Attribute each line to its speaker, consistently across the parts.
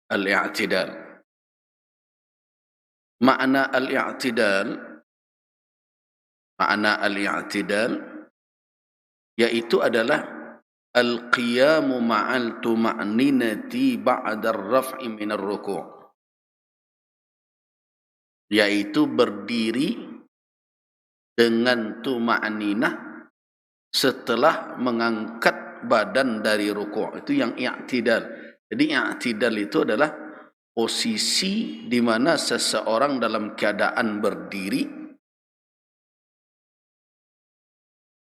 Speaker 1: al-i'tidal. Makna al-i'tidal, yaitu adalah al-qiyamu ma'al tuma'ninati ba'da ar-raf'i min ar-ruku', yaitu berdiri dengan tuma'ninah setelah mengangkat badan dari ruku'. Itu yang i'tidal. Jadi i'tidal itu adalah posisi di mana seseorang dalam keadaan berdiri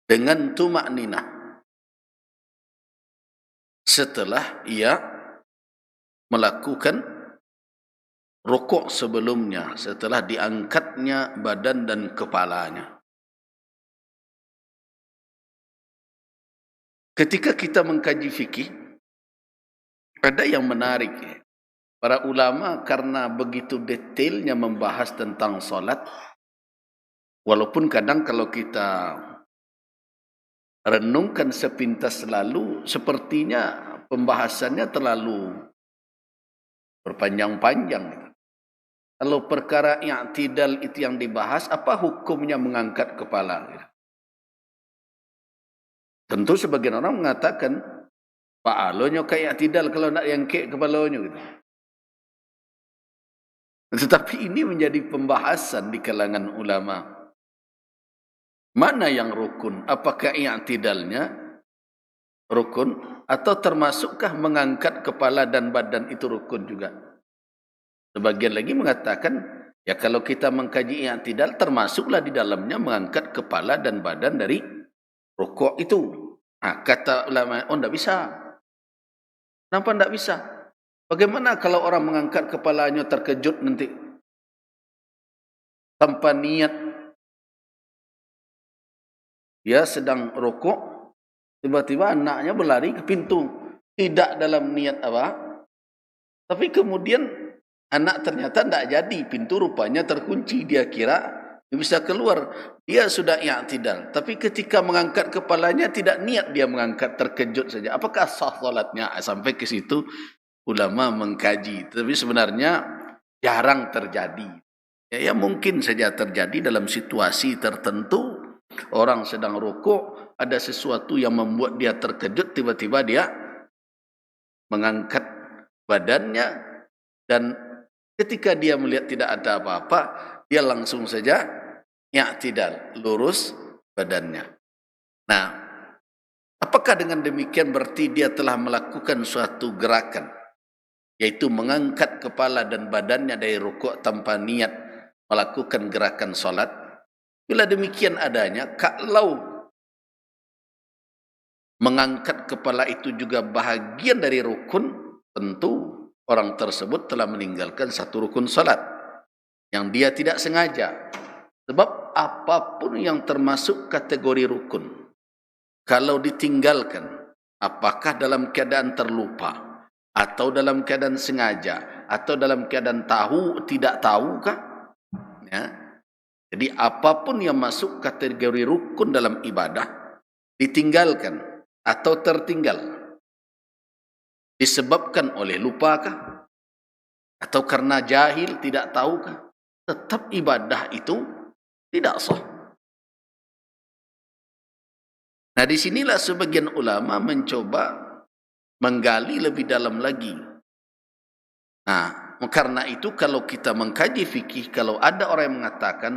Speaker 1: dengan tuma'ninah setelah ia melakukan rukuk sebelumnya, setelah diangkatnya badan dan kepalanya. Ketika kita mengkaji fikih, ada yang menarik. Para ulama karena begitu detailnya membahas tentang solat, walaupun kadang kalau kita renungkan sepintas lalu, sepertinya pembahasannya terlalu berpanjang-panjang. Kalau perkara i'tidal itu yang dibahas, apa hukumnya mengangkat kepala? Tentu sebagian orang mengatakan, Pak Alonyo kayak i'tidal kalau nak yangkek kepalanya gitu. Tetapi ini menjadi pembahasan di kalangan ulama. Mana yang rukun? Apakah i'tidalnya rukun atau termasukkah mengangkat kepala dan badan itu rukun juga? Sebagian lagi mengatakan, ya kalau kita mengkaji i'tidal termasuklah di dalamnya mengangkat kepala dan badan dari rukuk itu. Nah, kata ulama, oh tidak bisa. Kenapa tidak bisa? Bagaimana kalau orang mengangkat kepalanya terkejut nanti? Tanpa niat. Dia sedang rukuk, tiba-tiba anaknya berlari ke pintu. Tidak dalam niat apa. Tapi kemudian anak ternyata tidak jadi. Pintu rupanya terkunci. Dia kira dia bisa keluar. Dia sudah i'tidal. Tapi ketika mengangkat kepalanya tidak niat dia mengangkat, terkejut saja. Apakah sah salatnya? Sampai ke situ ulama mengkaji, tapi sebenarnya jarang terjadi. Ya mungkin saja terjadi dalam situasi tertentu, orang sedang rukuk, ada sesuatu yang membuat dia terkejut, tiba-tiba dia mengangkat badannya, dan ketika dia melihat tidak ada apa-apa, dia langsung saja i'tidal, lurus badannya. Nah, apakah dengan demikian berarti dia telah melakukan suatu gerakan, yaitu mengangkat kepala dan badannya dari rukuk tanpa niat melakukan gerakan solat? Bila demikian adanya, kalau mengangkat kepala itu juga bahagian dari rukun, tentu orang tersebut telah meninggalkan satu rukun solat yang dia tidak sengaja. Sebab apapun yang termasuk kategori rukun, kalau ditinggalkan, apakah dalam keadaan terlupa, atau dalam keadaan sengaja, atau dalam keadaan tahu, tidak tahu kah? Ya. Jadi apapun yang masuk kategori rukun dalam ibadah, ditinggalkan atau tertinggal, disebabkan oleh lupa kah? Atau karena jahil, tidak tahu kah? Tetap ibadah itu tidak sah. Nah, disinilah sebagian ulama mencoba menggali lebih dalam lagi. Nah, karena itu kalau kita mengkaji fikih, kalau ada orang yang mengatakan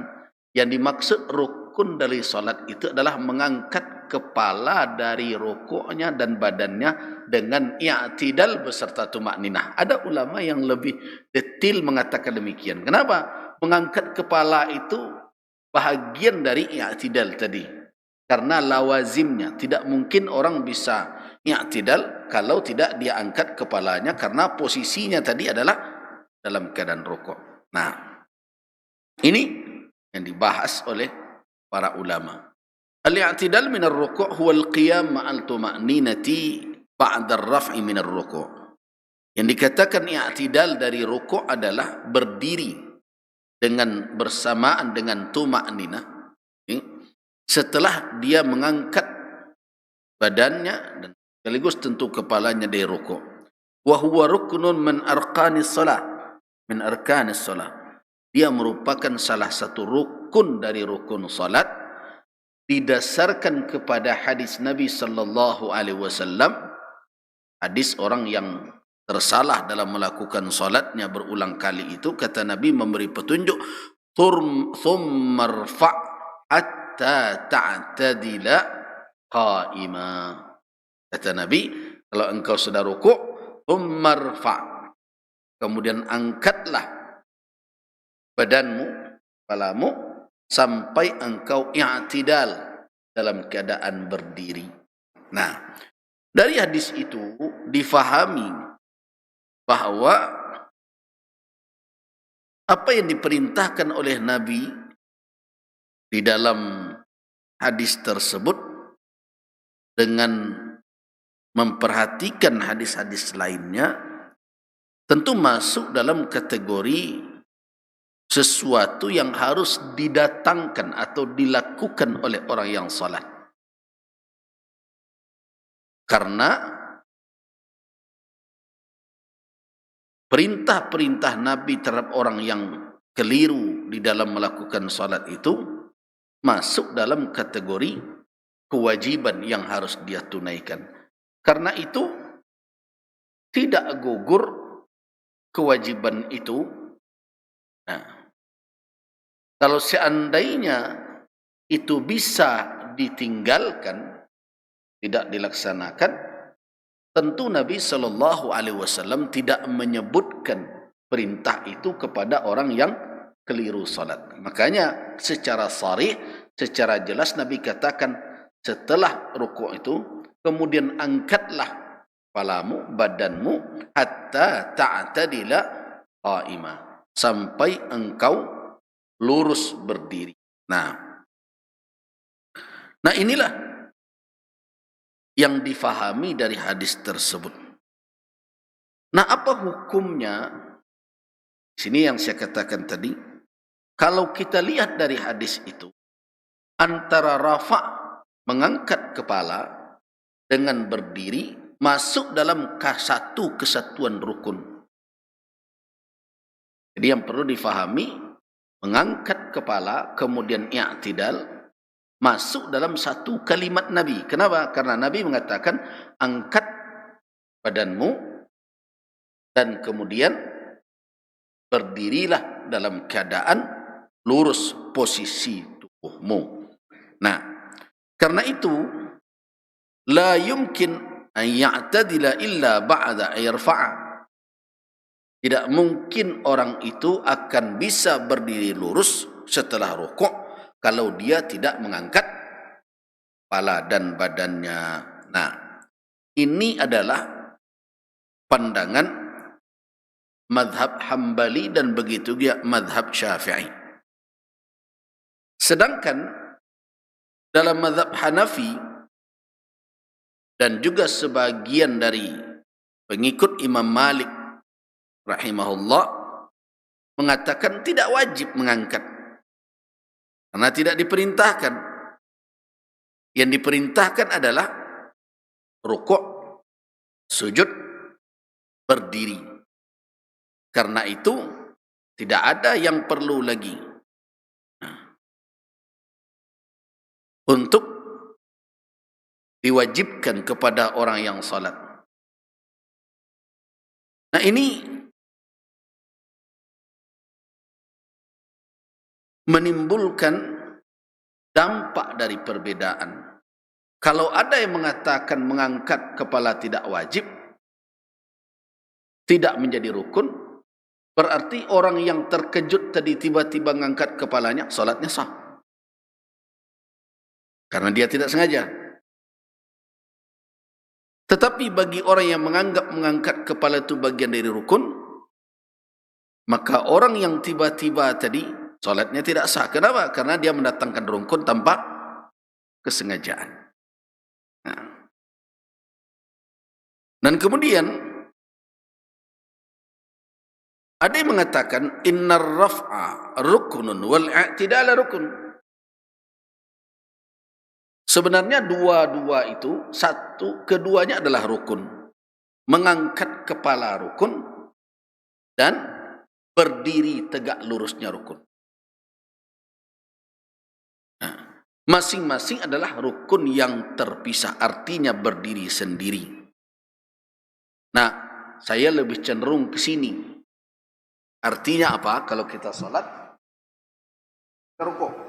Speaker 1: yang dimaksud rukun dari solat itu adalah mengangkat kepala dari rukuknya dan badannya dengan i'tidal beserta tuma'ninah. Ada ulama yang lebih detail mengatakan demikian. Kenapa? Mengangkat kepala itu bahagian dari i'tidal tadi. Karena lawazimnya, tidak mungkin orang bisa i'tidal kalau tidak dia angkat kepalanya, karena posisinya tadi adalah dalam keadaan rukuk. Nah, ini yang dibahas oleh para ulama. Al-i'tidal min ar-ruku' huwa al-qiyam ma'al tuma'ninati ba'da ar-raf'i min ar-ruku'. Yang dikatakan i'tidal dari rukuk adalah berdiri dengan bersamaan dengan tuma'ninah setelah dia mengangkat badannya dan sekaligus tentu kepalanya dari rukuk. wa huwa ruknun min arkanis salah, min arkanis salah. Dia merupakan salah satu rukun dari rukun salat, didasarkan kepada hadis Nabi sallallahu alaihi wasallam, hadis orang yang tersalah dalam melakukan salatnya berulang kali itu, kata Nabi memberi petunjuk, thumma rfa' hatta ta'tadila qa'ima. Kata Nabi, kalau engkau sudah rukuk, thumma rfa', kemudian angkatlah badanmu, kepalamu, sampai engkau i'tidal, dalam keadaan berdiri. Nah, dari hadis itu difahami bahawa apa yang diperintahkan oleh Nabi di dalam hadis tersebut dengan memperhatikan hadis-hadis lainnya tentu masuk dalam kategori sesuatu yang harus didatangkan atau dilakukan oleh orang yang salat. Karena perintah-perintah Nabi terhadap orang yang keliru di dalam melakukan salat itu masuk dalam kategori kewajiban yang harus dia tunaikan. Karena itu tidak gugur kewajiban itu. Nah, kalau seandainya itu bisa ditinggalkan, tidak dilaksanakan, tentu Nabi SAW tidak menyebutkan perintah itu kepada orang yang keliru salat. Makanya secara sharih, secara jelas Nabi katakan, setelah rukuk itu, kemudian angkatlah kepalamu, badanmu, hatta ta'tadila qa'imah, sampai engkau lurus berdiri. Nah inilah yang difahami dari hadis tersebut. Nah, apa hukumnya? Sini yang saya katakan tadi, kalau kita lihat dari hadis itu, antara rafa', mengangkat kepala, dengan berdiri masuk dalam satu kesatuan rukun. Jadi yang perlu difahami, mengangkat kepala kemudian i'tidal masuk dalam satu kalimat Nabi. Kenapa? Karena Nabi mengatakan, angkat badanmu dan kemudian berdirilah dalam keadaan lurus posisi tubuhmu. Nah, karena itu la yumkin an ya'tadila illa ba'da yarfa'a. Tidak mungkin orang itu akan bisa berdiri lurus setelah rukuk kalau dia tidak mengangkat kepala dan badannya. Nah, ini adalah pandangan mazhab Hambali dan begitu juga mazhab Syafi'i. Sedangkan dalam mazhab Hanafi dan juga sebagian dari pengikut Imam Malik rahimahullah mengatakan tidak wajib mengangkat, karena tidak diperintahkan. Yang diperintahkan adalah rukuk, sujud, berdiri. Karena itu tidak ada yang perlu lagi untuk diwajibkan kepada orang yang salat. Nah, ini menimbulkan dampak dari perbedaan. Kalau ada yang mengatakan mengangkat kepala tidak wajib, tidak menjadi rukun, berarti orang yang terkejut tadi tiba-tiba mengangkat kepalanya, salatnya sah. Karena dia tidak sengaja. Tetapi bagi orang yang menganggap mengangkat kepala itu bagian dari rukun, maka orang yang tiba-tiba tadi salatnya tidak sah. Kenapa? Karena dia mendatangkan rukun tanpa kesengajaan. Nah. Dan kemudian ada yang mengatakan innar raf'a rukunun wal i'tidal rukun. Sebenarnya dua-dua itu, keduanya adalah rukun. mengangkat kepala rukun, dan berdiri tegak lurusnya rukun. Nah, masing-masing adalah rukun yang terpisah, artinya berdiri sendiri. Nah, saya lebih cenderung ke sini. Artinya apa? Kalau kita salat, rukuk.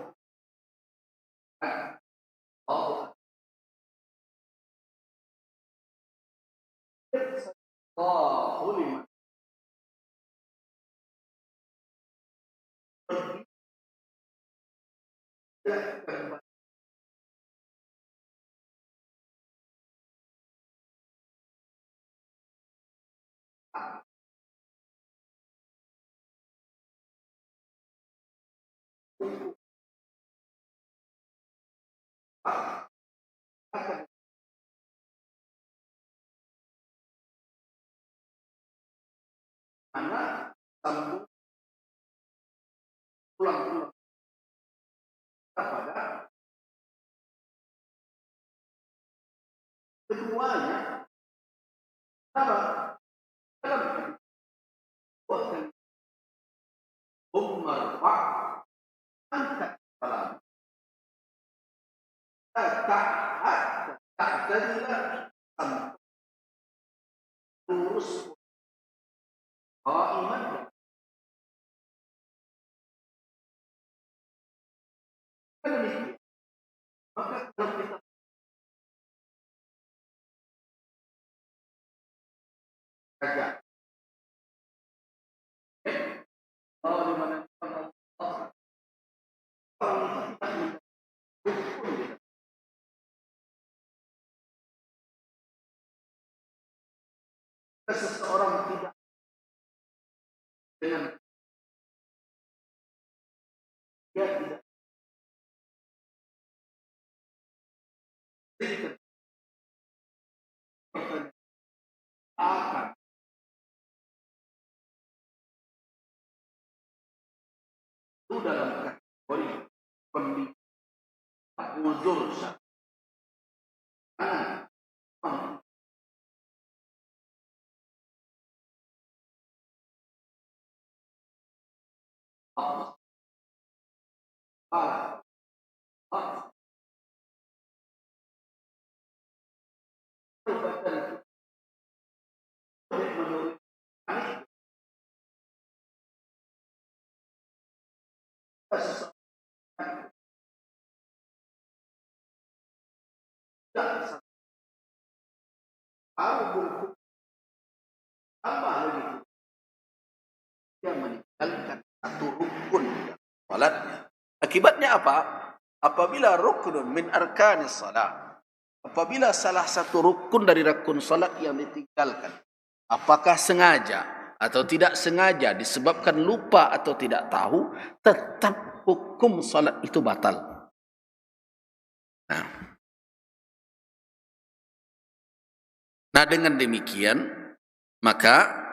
Speaker 1: Mana sambung pulang-pulang kepada keduanya. Apa? Dalam buatan Umar angkat kepala. Tak jadilah lurus iman. Maka kalau kita saja di mana seseorang tidak dengan dia tidak akan itu dalam kategori pendidikan uzur tambah lagi dia meninggalkan satu rukun salatnya. Akibatnya apa? Apabila rukun min arkanis salat, apabila salah satu rukun dari rukun salat yang ditinggalkan, apakah sengaja atau tidak sengaja, disebabkan lupa atau tidak tahu, tetap hukum salat itu batal. Nah, dengan demikian, maka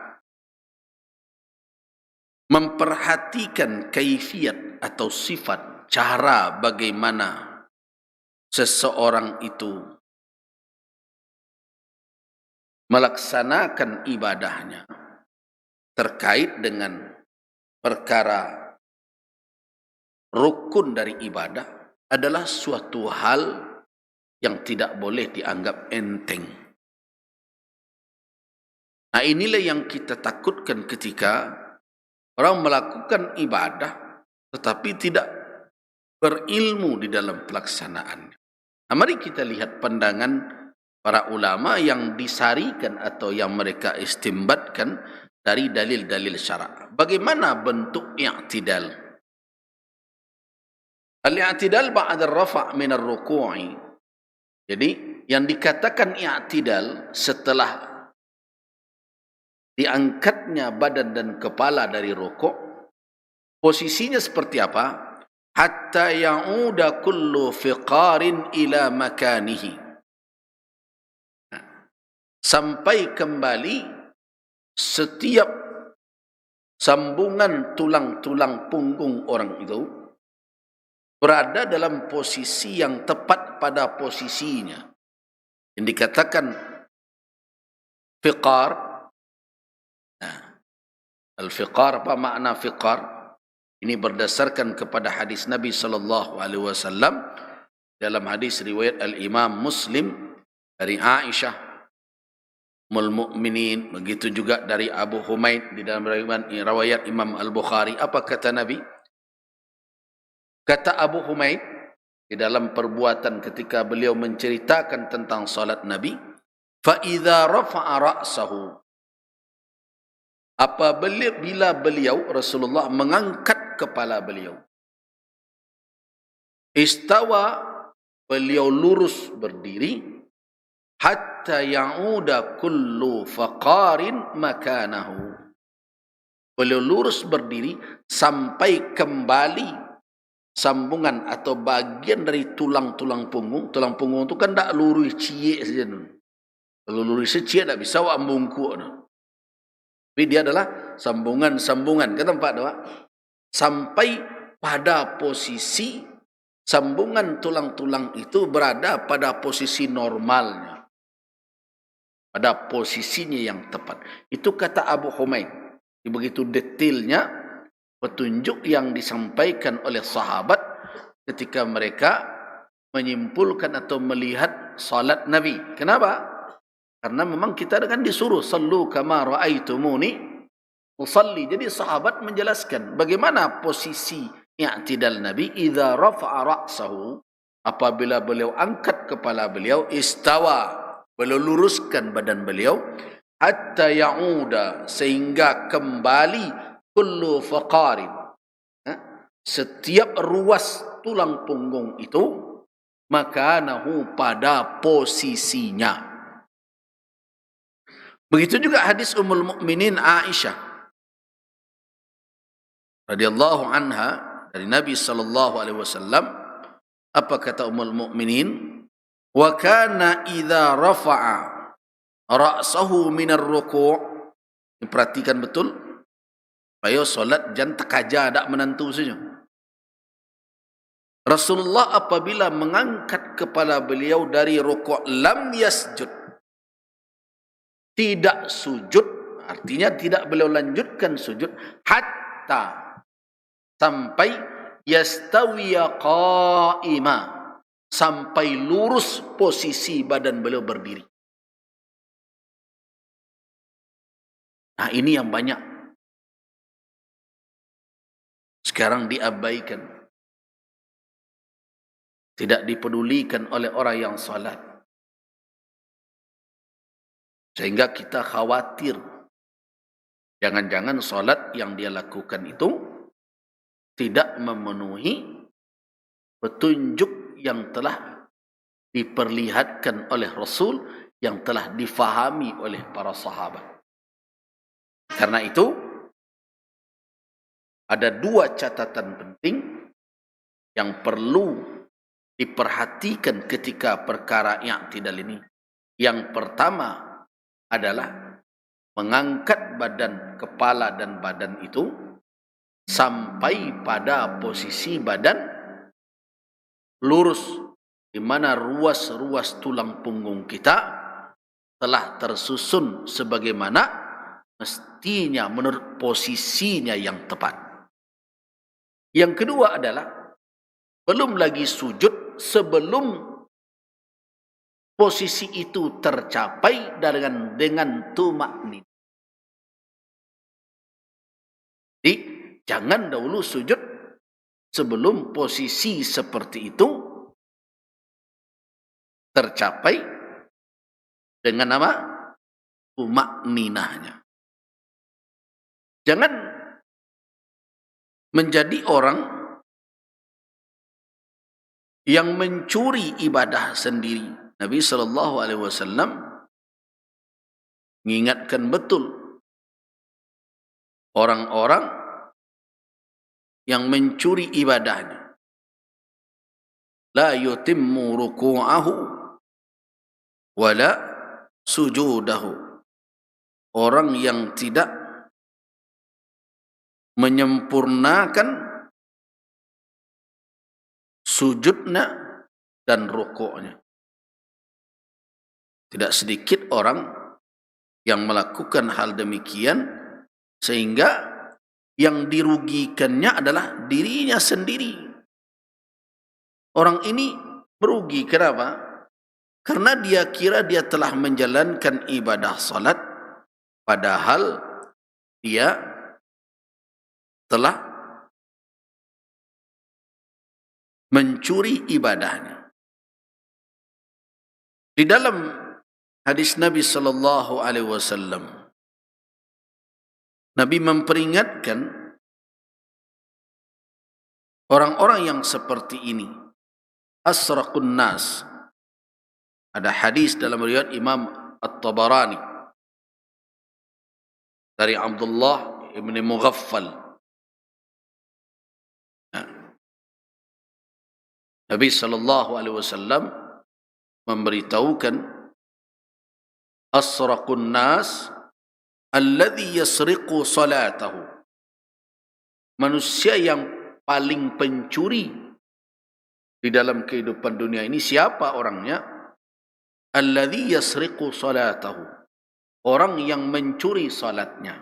Speaker 1: memperhatikan kaifiat atau sifat, cara bagaimana seseorang itu melaksanakan ibadahnya terkait dengan perkara rukun dari ibadah adalah suatu hal yang tidak boleh dianggap enteng. Nah, inilah yang kita takutkan ketika orang melakukan ibadah tetapi tidak berilmu di dalam pelaksanaannya. Nah, mari kita lihat pandangan para ulama yang disarikan atau yang mereka istimbatkan dari dalil-dalil syarak. Bagaimana bentuk i'tidal? Al-i'tidal ba'da ar-rafa' min ar-ruku'i. Jadi yang dikatakan i'tidal setelah diangkatnya badan dan kepala dari rukuk, posisinya seperti apa? Hatta ya'uda kullu fiqarin ila makanihi. Sampai kembali setiap sambungan tulang-tulang punggung orang itu berada dalam posisi yang tepat pada posisinya. Yang dikatakan fiqar. Nah, al-fiqar, apa makna fiqar? Ini berdasarkan kepada hadis Nabi sallallahu alaihi wasallam dalam hadis riwayat al-Imam Muslim dari Aisyah Ummul Mukminin, begitu juga dari Abu Humaid di dalam riwayat Imam Al-Bukhari. Apa kata Nabi? Kata Abu Humaid di dalam perbuatan ketika beliau menceritakan tentang salat Nabi, fa idza rafa'a ra'sahu, apabila bila beliau Rasulullah mengangkat kepala beliau, istawa, beliau lurus berdiri, hatta ya'uda kullu faqarin makanahu, beliau lurus berdiri sampai kembali sambungan atau bagian dari tulang-tulang punggung. Tulang punggung itu kan tak lurus cie saja. Kalau lurus cie tak bisa awak bungkuk. Tapi dia adalah sambungan-sambungan ke tempat tu. Sampai pada posisi sambungan tulang-tulang itu berada pada posisi normalnya, pada posisinya yang tepat. Itu kata Abu Humaid. Begitu detailnya petunjuk yang disampaikan oleh sahabat ketika mereka menyimpulkan atau melihat salat Nabi. Kenapa? Karena memang kita kan disuruh sallu kama ra'aitumuni usalli. Jadi sahabat menjelaskan bagaimana posisi i'tidal Nabi idza rafa'a ra'sahu, apabila beliau angkat kepala beliau, istawa, beliau luruskan badan beliau, hatta ya'uda, sehingga kembali kullu faqarin, setiap ruas tulang punggung itu, makanahu, pada posisinya. Begitu juga hadis Ummul Mukminin Aisyah radhiyallahu anha dari Nabi sallallahu alaihi wasallam. Apa kata Ummul Mukminin? Wa kana idza rafa'a ra'sahu min ar-ruku'. Perhatikan betul. Supaya solat jangan tekaja, tak menentu saja. Rasulullah apabila mengangkat kepala beliau dari rukuk, lam yasjud, tidak sujud, artinya tidak beliau lanjutkan sujud, hatta, sampai yastawiya qa'ima, sampai lurus posisi badan beliau berdiri. Nah, ini yang banyak sekarang diabaikan, tidak dipedulikan oleh orang yang salat, sehingga kita khawatir jangan-jangan salat yang dia lakukan itu tidak memenuhi petunjuk yang telah diperlihatkan oleh Rasul, yang telah difahami oleh para sahabat. Karena itu ada dua catatan penting yang perlu diperhatikan ketika perkara i'tidal ini. Yang pertama adalah mengangkat badan, kepala dan badan itu sampai pada posisi badan lurus, di mana ruas-ruas tulang punggung kita telah tersusun sebagaimana mestinya menurut posisinya yang tepat. Yang kedua adalah belum lagi sujud sebelum posisi itu tercapai dengan tumaknin. Jadi jangan dahulu sujud sebelum posisi seperti itu tercapai dengan nama tumakninahnya. Jangan menjadi orang yang mencuri ibadah sendiri. Nabi SAW mengingatkan betul orang-orang yang mencuri ibadahnya. La yutimmu ruku'ahu wala sujudahu. Orang yang tidak menyempurnakan sujudnya dan rukuknya. Tidak sedikit orang yang melakukan hal demikian, sehingga yang dirugikannya adalah dirinya sendiri. Orang ini merugi. Kenapa? Karena dia kira dia telah menjalankan ibadah salat, padahal dia telah mencuri ibadahnya. Di dalam hadis Nabi sallallahu alaihi wasallam, Nabi memperingatkan orang-orang yang seperti ini, asraqun nas. Ada hadis dalam riwayat Imam At-Tabarani dari Abdullah ibn Mughaffal. Nabi sallallahu alaihi wasallam memberitahukan, asraqun nas alladhi yasriqu salatahu. Manusia yang paling pencuri di dalam kehidupan dunia ini siapa orangnya? Alladhi yasriqu salatahu. Orang yang mencuri salatnya.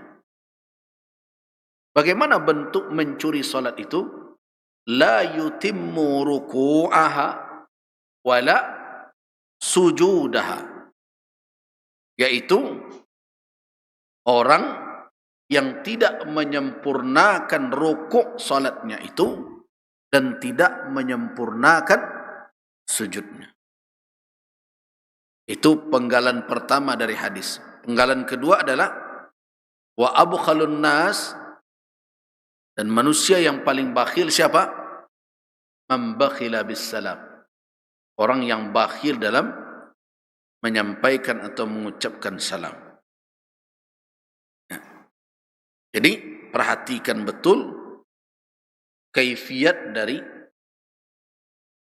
Speaker 1: Bagaimana bentuk mencuri salat itu? La yutimmu ruku'aha wala sujudaha. Yaitu orang yang tidak menyempurnakan rukuk salatnya itu dan tidak menyempurnakan sujudnya. Itu penggalan pertama dari hadis. Penggalan kedua adalah wa abkhalun nas, dan manusia yang paling bakhil siapa? Man bakhila bis salam. Orang yang bakhil dalam menyampaikan atau mengucapkan salam. Jadi perhatikan betul kaifiat dari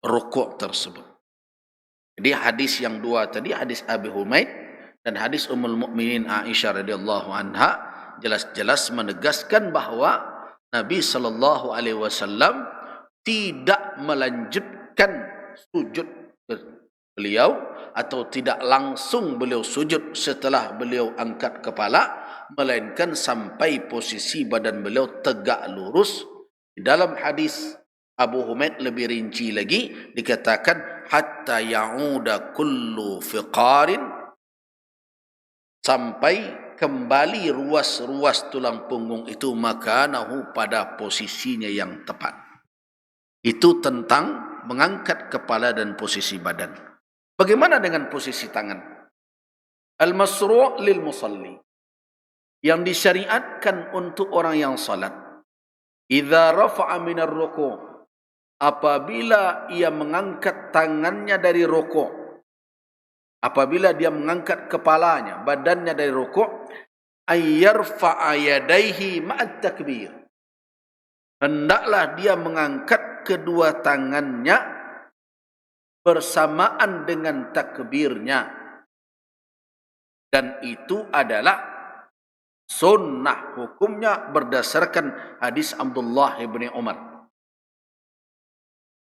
Speaker 1: rukuk tersebut. Jadi hadis yang dua tadi, hadis Abi Humaid dan hadis Ummul Mukminin Aisyah radhiyallahu anha, jelas-jelas menegaskan bahawa Nabi sallallahu alaihi wasallam tidak melanjutkan sujud beliau atau tidak langsung beliau sujud setelah beliau angkat kepala, melainkan sampai posisi badan beliau tegak lurus. Di dalam hadis Abu Humaid lebih rinci lagi, dikatakan hatta ya'uda kullu fiqarin, sampai kembali ruas-ruas tulang punggung itu makanahu, pada posisinya yang tepat. Itu tentang mengangkat kepala dan posisi badan. Bagaimana dengan posisi tangan? Al-masru' lil musalli, yang disyariatkan untuk orang yang salat. Idza rafa'a minar ruku', apabila ia mengangkat tangannya dari rukuk, apabila dia mengangkat kepalanya, badannya dari rukuk, ayyarfa'a yadayhi ma'at takbir, hendaklah dia mengangkat kedua tangannya bersamaan dengan takbirnya, dan itu adalah sunnah, hukumnya berdasarkan hadis Abdullah bin Umar.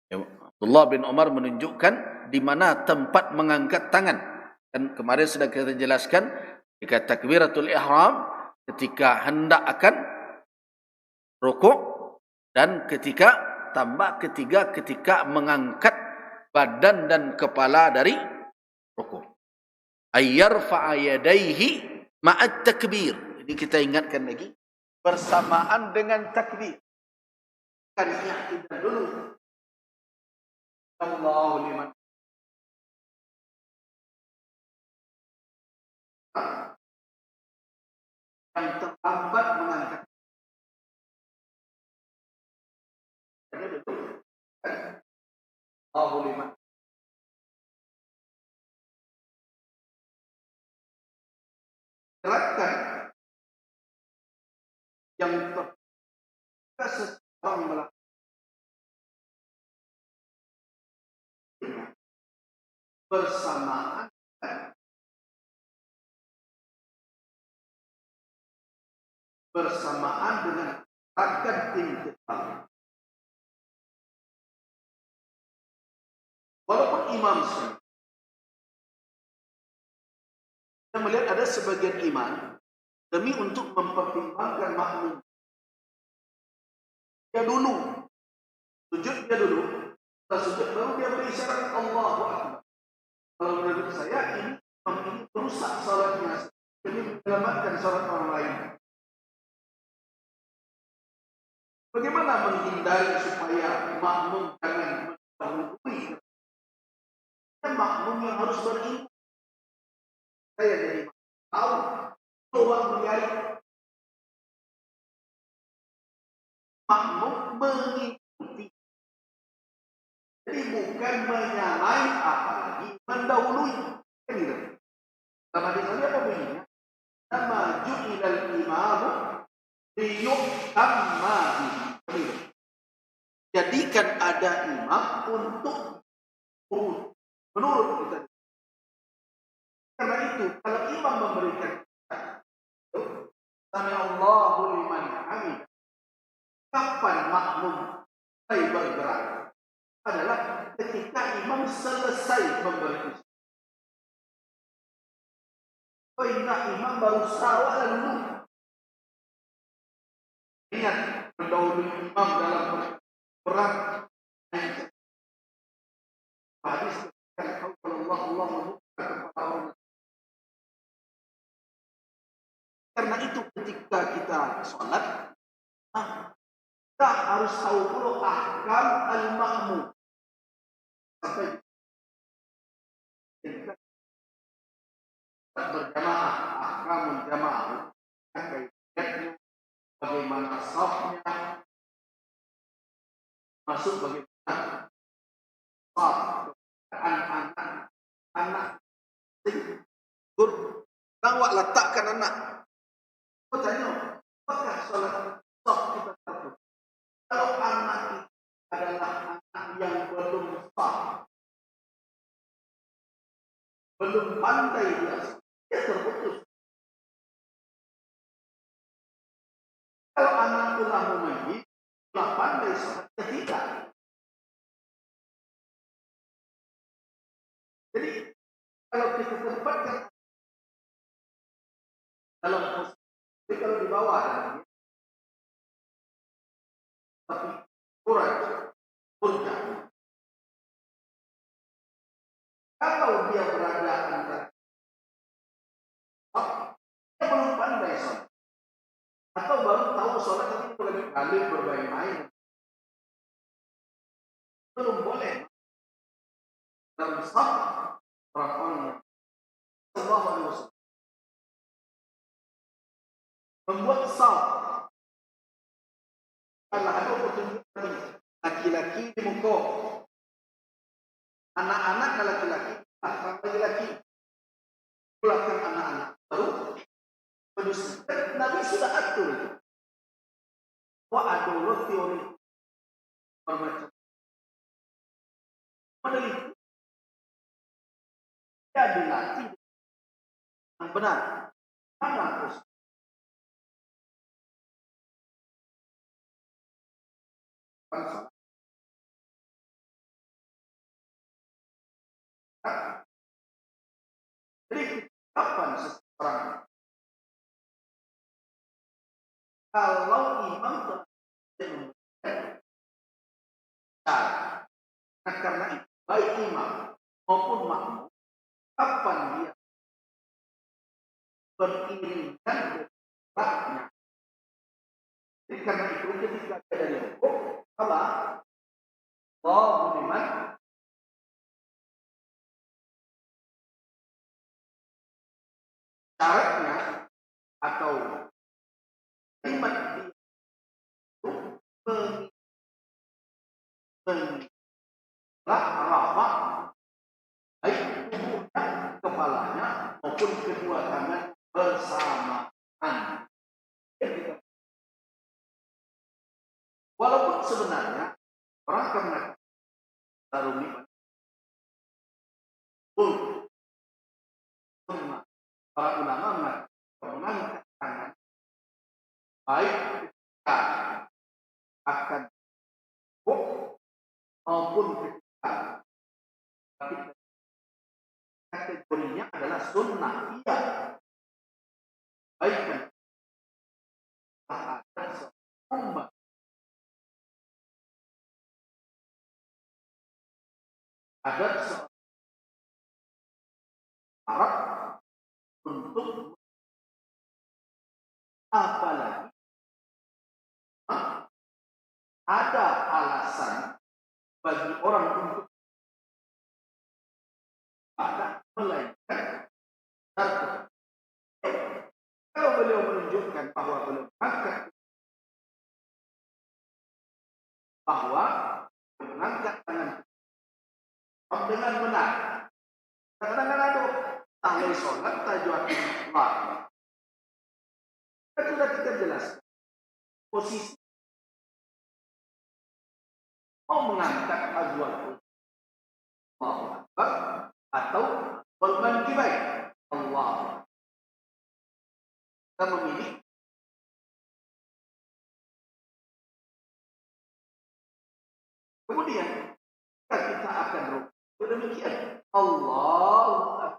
Speaker 1: Abdullah bin Umar menunjukkan di mana tempat mengangkat tangan. Dan kemarin sudah kita jelaskan, ketika takbiratul ihram, ketika hendak akan rukuk, dan ketiga ketika mengangkat badan dan kepala dari rukuk. Ayyarfa'a yadayhi ma'at takbir. Ini kita ingatkan lagi, bersamaan dengan takbir. Kan kita dulu. Allahu liman. Yang terlambat mengangkat. Allahu liman. Terangkan yang seseorang melakukan bersamaan dengan akan intikal. Walaupun imam Saya melihat ada sebagian iman demi untuk mempertimbangkan makmum. Dia dulu, sujud dia dulu, setelah sujud baru dia berisyarat Allahu Akbar. Kalau menurut saya ini merusak salatnya demi menyelamatkan salat orang lain. Bagaimana menghindari supaya makmum jangan mendahului? Makmum yang harus beriman. Saya jadi tahu bahwa menjadi makmum mengikuti. Jadi bukan menyamai apalagi mendahului. Gitu. Sama di sana apa bunyinya? Nama ju'ilal imamu liyu'tamma bihi. Jadikan ada imam untuk menurut kita. Karena itu, kalau imam memberikan Sami Allahu liman hamid, kapan makmum mulai bergerak adalah ketika imam selesai memberi isyarat. Ingat imam baru sawa lalu. Ingat mendahului imam dalam perang. Hadis Allah membuka kepada orang. Karena itu ketika kita sholat, kita harus tahu dulu ahkam al-ma'mum. Sampai kita berjamaah, ahkamul jamaah, kaitannya bagaimana safnya, masuk bagaimana saf, anak, tidur, awak letakkan anak. Bertanya, apakah sholat saf kita satu? Kalau anak itu adalah anak yang belum saf, belum pandai dia terputus. Kalau anak telah memayit, telah pandai sholat, tidak. Jadi kalau kita tempatkan dalam posisi, kalau di bawah tapi kurang, kalau dia berada antara, dia belum pandai sholat, atau baru tahu sholat itu lebih kali bermain-main, belum boleh dalam saf orang-orang Sallallahu Alaihi Wasallam membuat saf. Kalau ada petunjuk laki-laki di muka, anak-anak laki-laki, laki-laki belakang anak-anak baru menyusun. Nabi sudah atur itu. Wah, ada teori bermacam meneliti. Dia dilatih yang benar. Mana terus? Jadi kapan seseorang kalau imam karena itu baik imam maupun makmum, kapan dia beriringan geraknya. Jadi karena itu ketika ada dari hukum apa? Allahu liman syaratnya atau kalimat itu rafa baik tubuhnya, kepalanya maupun kedua tangan bersamaan. Walaupun sebenarnya orang karena tarumi para ulama mengangkat tangan baik ketika akan maupun ketika kategorinya adalah sunnah. Iya. Baik. Ada seorang ada seorang Arab untuk apalagi ada alasan bagi orang untuk ada melainkan kalau beliau menunjukkan bahwa beliau mengangkat tangan dengan benar. Kadang-kadang ada tali sholat tajuatin Allah. Sudah kita jelaskan posisi mau mengangkat azwar Allah atau bermankibai Allah. Kita memilih kemudian kita akan rukuk demikian Allah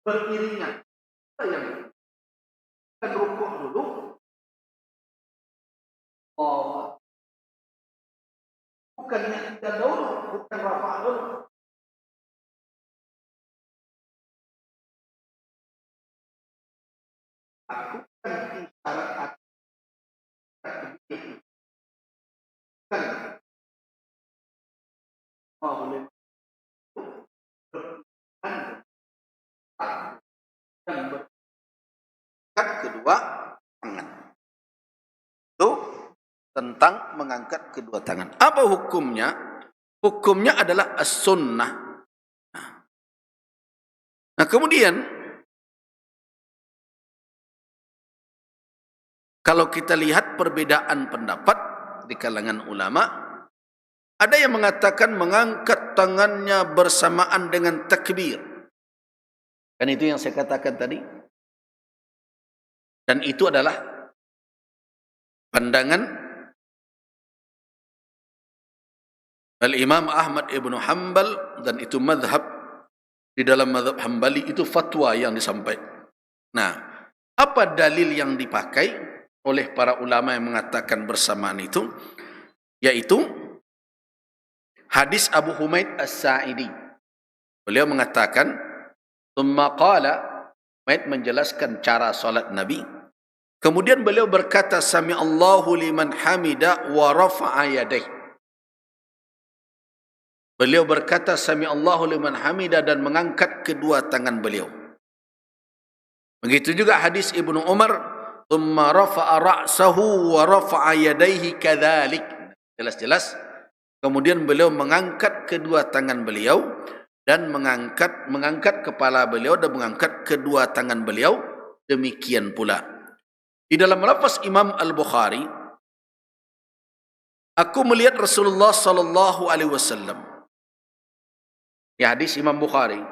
Speaker 1: beriringan yang akan rukuk dulu Allah bukan yang kita dulu bukan rafa dulu. Aku kan isyarat kan boleh dan berangkat kedua tangan. Itu tentang mengangkat kedua tangan. Apa hukumnya? Hukumnya adalah as-sunnah. Nah, kemudian kalau kita lihat perbedaan pendapat di kalangan ulama, ada yang mengatakan mengangkat tangannya bersamaan dengan takbir. Kan itu yang saya katakan tadi. Dan itu adalah pandangan Al-Imam Ahmad ibn Hanbal, dan itu madhab di dalam madhab Hanbali, itu fatwa yang disampaikan. Nah, apa dalil yang dipakai oleh para ulama yang mengatakan bersamaan itu? Yaitu hadis Abu Humaid As-Sa'idi. Beliau mengatakan, "Tsumma qala," Humaid menjelaskan cara salat Nabi. Kemudian beliau berkata, "Sami Allahu liman hamida wa rafa'a yadayhi." Beliau berkata, "Sami Allahu liman hamida," dan mengangkat kedua tangan beliau. Begitu juga hadis Ibnu Umar, "Tsumma rafa'a ra'sahu wa rafa'a yadayhi kadzalik." Jelas-jelas. Kemudian beliau mengangkat kedua tangan beliau dan mengangkat kepala beliau dan mengangkat kedua tangan beliau demikian pula. Di dalam lafaz Imam Al-Bukhari, "Aku melihat Rasulullah sallallahu alaihi wasallam." Ya, hadis Imam Bukhari.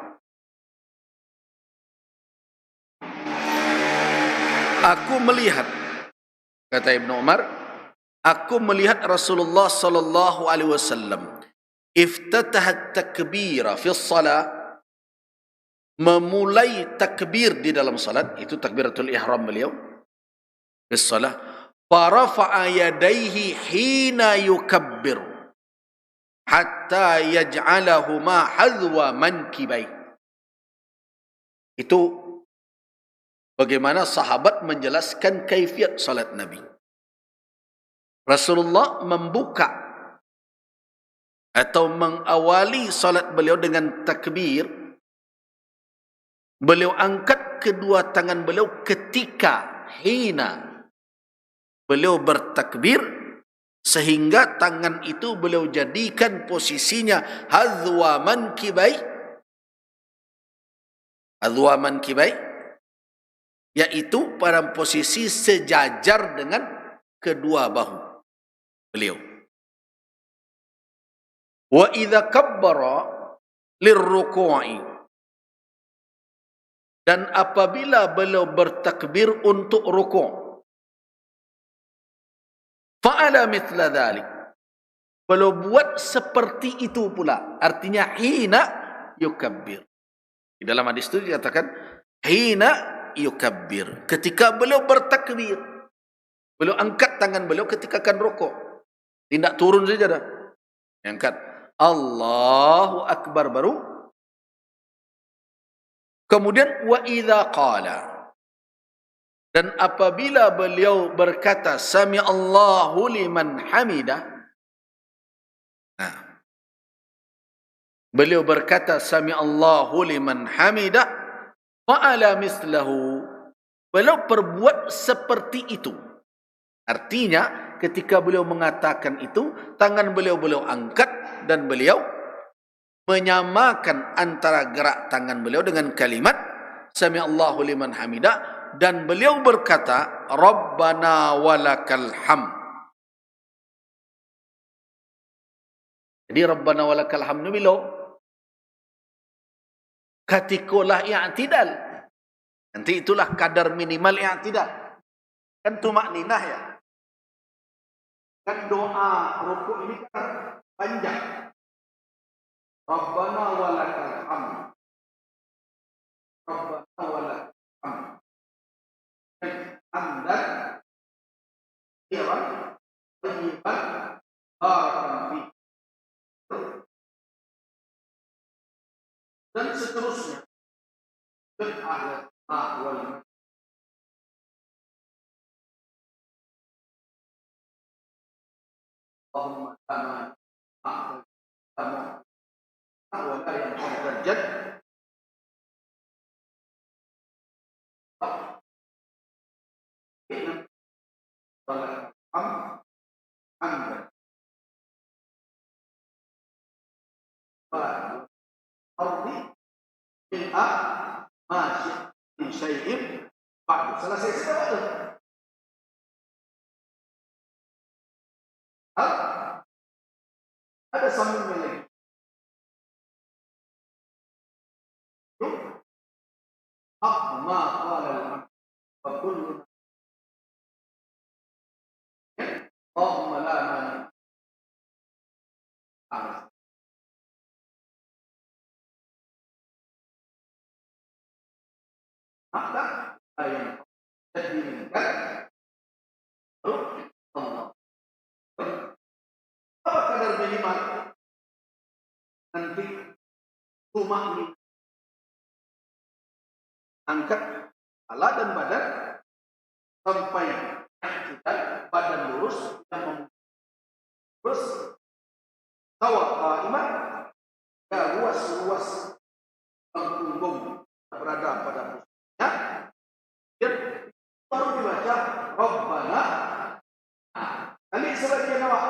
Speaker 1: "Aku melihat," kata Ibnu Umar, "aku melihat Rasulullah sallallahu alaihi wasallam iftataha at-takbira fi shalah," memulai takbir di dalam salat, itu takbiratul ihram beliau di shalah, "fa rafa'a yadayhi hina yukabbir hatta yaj'alahuma hadwa mankibai." Itu bagaimana sahabat menjelaskan kaifiat salat Nabi. Rasulullah membuka atau mengawali salat beliau dengan takbir. Beliau angkat kedua tangan beliau ketika hina beliau bertakbir, sehingga tangan itu beliau jadikan posisinya hadwa mankibai. Hadwa mankibai yaitu pada posisi sejajar dengan kedua bahu beliau. Wa idza kabbara lirruku'i, dan apabila beliau bertakbir untuk rukuk, fa'ala mithla dhalik, beliau buat seperti itu pula, artinya hina yukabbir, Di dalam hadis itu dikatakan hina yukabbir, ketika beliau bertakbir, beliau angkat tangan beliau ketika akan rukuk. Tidak turun saja dah. Angkat Allahu akbar baru. Kemudian wa idza qala, dan apabila beliau berkata sami Allahu liman hamidah, beliau berkata sami Allahu liman hamidah wa ala mislahu, beliau perbuat seperti itu. Artinya ketika beliau mengatakan itu, tangan beliau angkat dan beliau menyamakan antara gerak tangan beliau dengan kalimat sami Allahu liman hamidah, dan beliau berkata Rabbana walakal hamd. Jadi Rabbana walakal hamd beliau katikolah i'tidal. Nanti itulah kadar minimal i'tidal. Kan tumakninah ya. Kan doa rukuk ini kan panjang. Rabbana walakal hamd. Rabbana walakal hamd. Hamdan khairan tayyiban barakan fi. Dan seterusnya. Dan ayat wal Allahumma sama wa yang terjad wala anda ardi min'a masyi min syai'in ba'du. Selesai sudah. Ada sambungnya lagi. Haq ma qala al-'abd wa kullu Allahumma la mani. Maka yang diinginkan Allah. Apa kadar minimal? Nanti rumah ini angkat kepala dan badan sampai kita badan lurus dan terus tawa qaiman, ya ruas punggung berada pada posisinya, dan baru dibaca Rabbana. Kali sebagian awak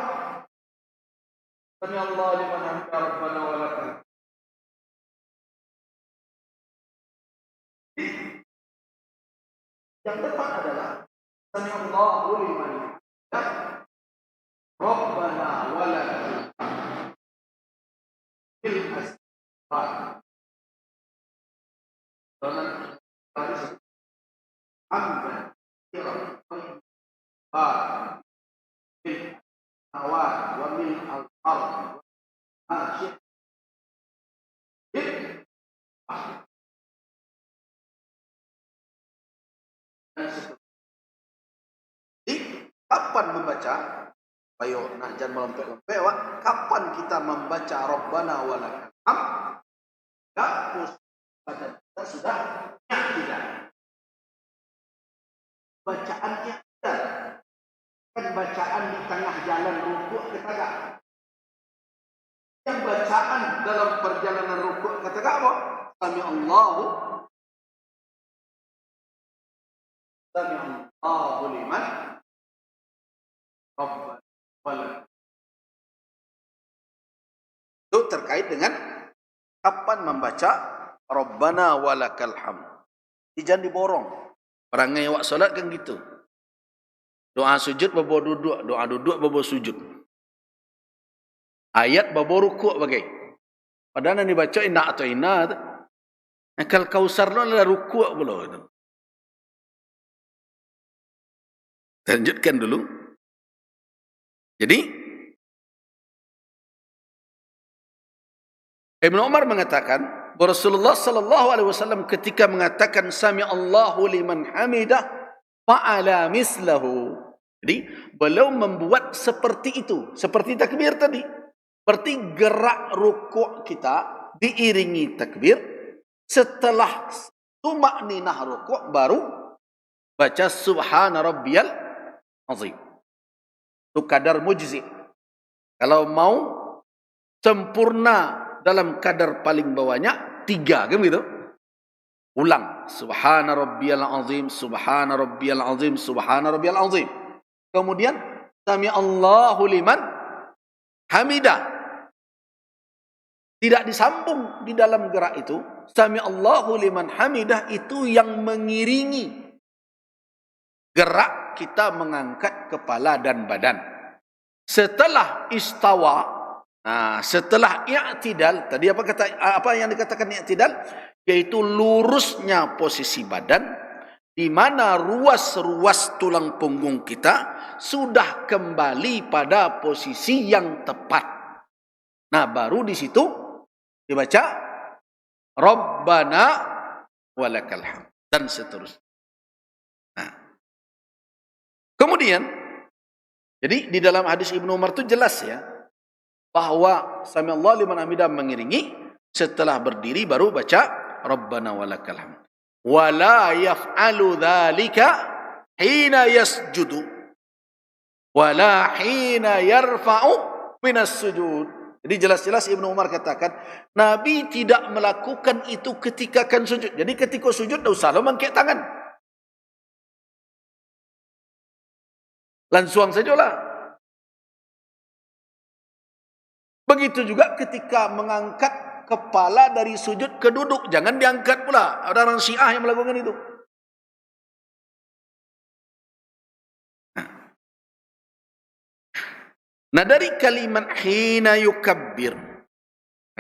Speaker 1: Sami Allah liman hamidah Rabbana walakal. Yang tepat adalah Sami Allahu liman hamidah Rabbana walakal bil asfar. Karena harus hamdan kiram bil awal wa min al-ard asyik kapan membaca? Ayo, nak jangan melempet-lempet. Kapan kita membaca Rabbana walakal hamd? Hapus pada kita sudah tidak. Bacaannya tidak. Kan bacaan di tengah jalan rukuk kita tak. Yang bacaan dalam perjalanan rukuk kata apa? Sami Allahu liman Rabbana walakal. Itu terkait dengan kapan membaca Rabbana walakal hamd. Jangan diborong. Orang yang awak solat kan gitu. Doa sujud bawa duduk, doa duduk bawa sujud. Ayat bawa rukuk bagai. Padahal yang dibaca inna atau inna. Akal kausar itu adalah rukuk pula. Lanjutkan dulu. Jadi Ibnu Umar mengatakan Rasulullah sallallahu alaihi wasallam ketika mengatakan sami Allahu liman hamidah fa'ala mislahu. Jadi beliau membuat seperti itu, seperti takbir tadi. Berarti gerak rukuk kita diiringi takbir, setelah tumakninah rukuk baru baca subhana rabbiyal azim. Itu kadar mujzi. Kalau mau sempurna dalam kadar paling bawahnya 3, kan begitu? Ulang. Subhana rabbiyal azim, subhana rabbiyal azim, subhana rabbiyal azim. Kemudian sami Allahu liman hamidah. Tidak disambung di dalam gerak itu. Sami Allahu liman hamidah itu yang mengiringi gerak kita mengangkat kepala dan badan. Setelah istawa, setelah i'tidal, tadi apa yang dikatakan i'tidal? Yaitu lurusnya posisi badan, di mana ruas-ruas tulang punggung kita sudah kembali pada posisi yang tepat. Nah, baru di situ dibaca Rabbana walakal hamd dan seterusnya. Nah, kemudian, jadi di dalam hadis Ibnu Umar itu jelas ya, bahwa sami Allah liman hamidah mengiringi, setelah berdiri baru baca Rabbana walakal hamd. Wala yaf'alu dzalika hina yasjudu wala hina yarfa'u minas sujud. Jadi jelas-jelas Ibnu Umar katakan Nabi tidak melakukan itu ketika akan sujud. Jadi ketika sujud tidak usah mengangkat tangan, langsung sajalah. Begitu juga ketika mengangkat kepala dari sujud ke duduk, jangan diangkat pula. Ada orang Syiah yang melakukan itu. Nah, dari kalimat hina yukabbir,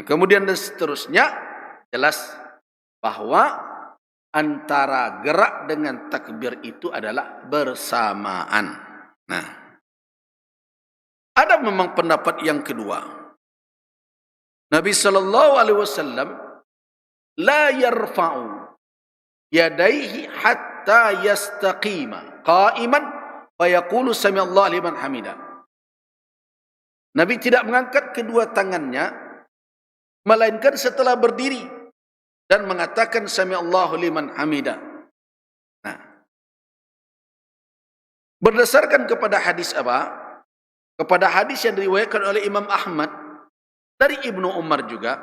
Speaker 1: kemudian dan seterusnya, jelas bahwa antara gerak dengan takbir itu adalah bersamaan. Nah, ada memang pendapat yang kedua. Nabi sallallahu alaihi wasallam la yarfa'u yadayhi hatta yastaqima qa'iman wa yaqulu sami Allah liman hamidah. Nabi tidak mengangkat kedua tangannya melainkan setelah berdiri dan mengatakan sami Allah liman hamidah. Nah, berdasarkan kepada hadis apa? Kepada hadis yang diriwayatkan oleh Imam Ahmad dari Ibnu Umar juga,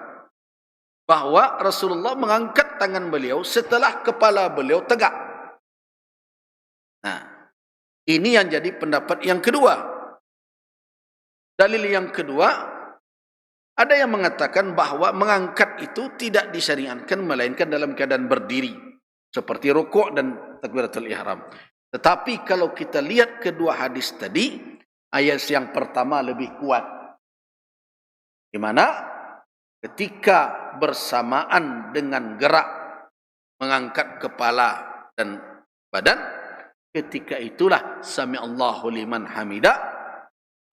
Speaker 1: bahwa Rasulullah mengangkat tangan beliau setelah kepala beliau tegak. Nah, ini yang jadi pendapat yang kedua. Dalil yang kedua, ada yang mengatakan bahwa mengangkat itu tidak disyariatkan melainkan dalam keadaan berdiri, seperti rukuk dan takbiratul ihram. Tetapi kalau kita lihat kedua hadis tadi, ayat yang pertama lebih kuat, di mana ketika bersamaan dengan gerak mengangkat kepala dan badan, ketika itulah sami Allahu liman hamidah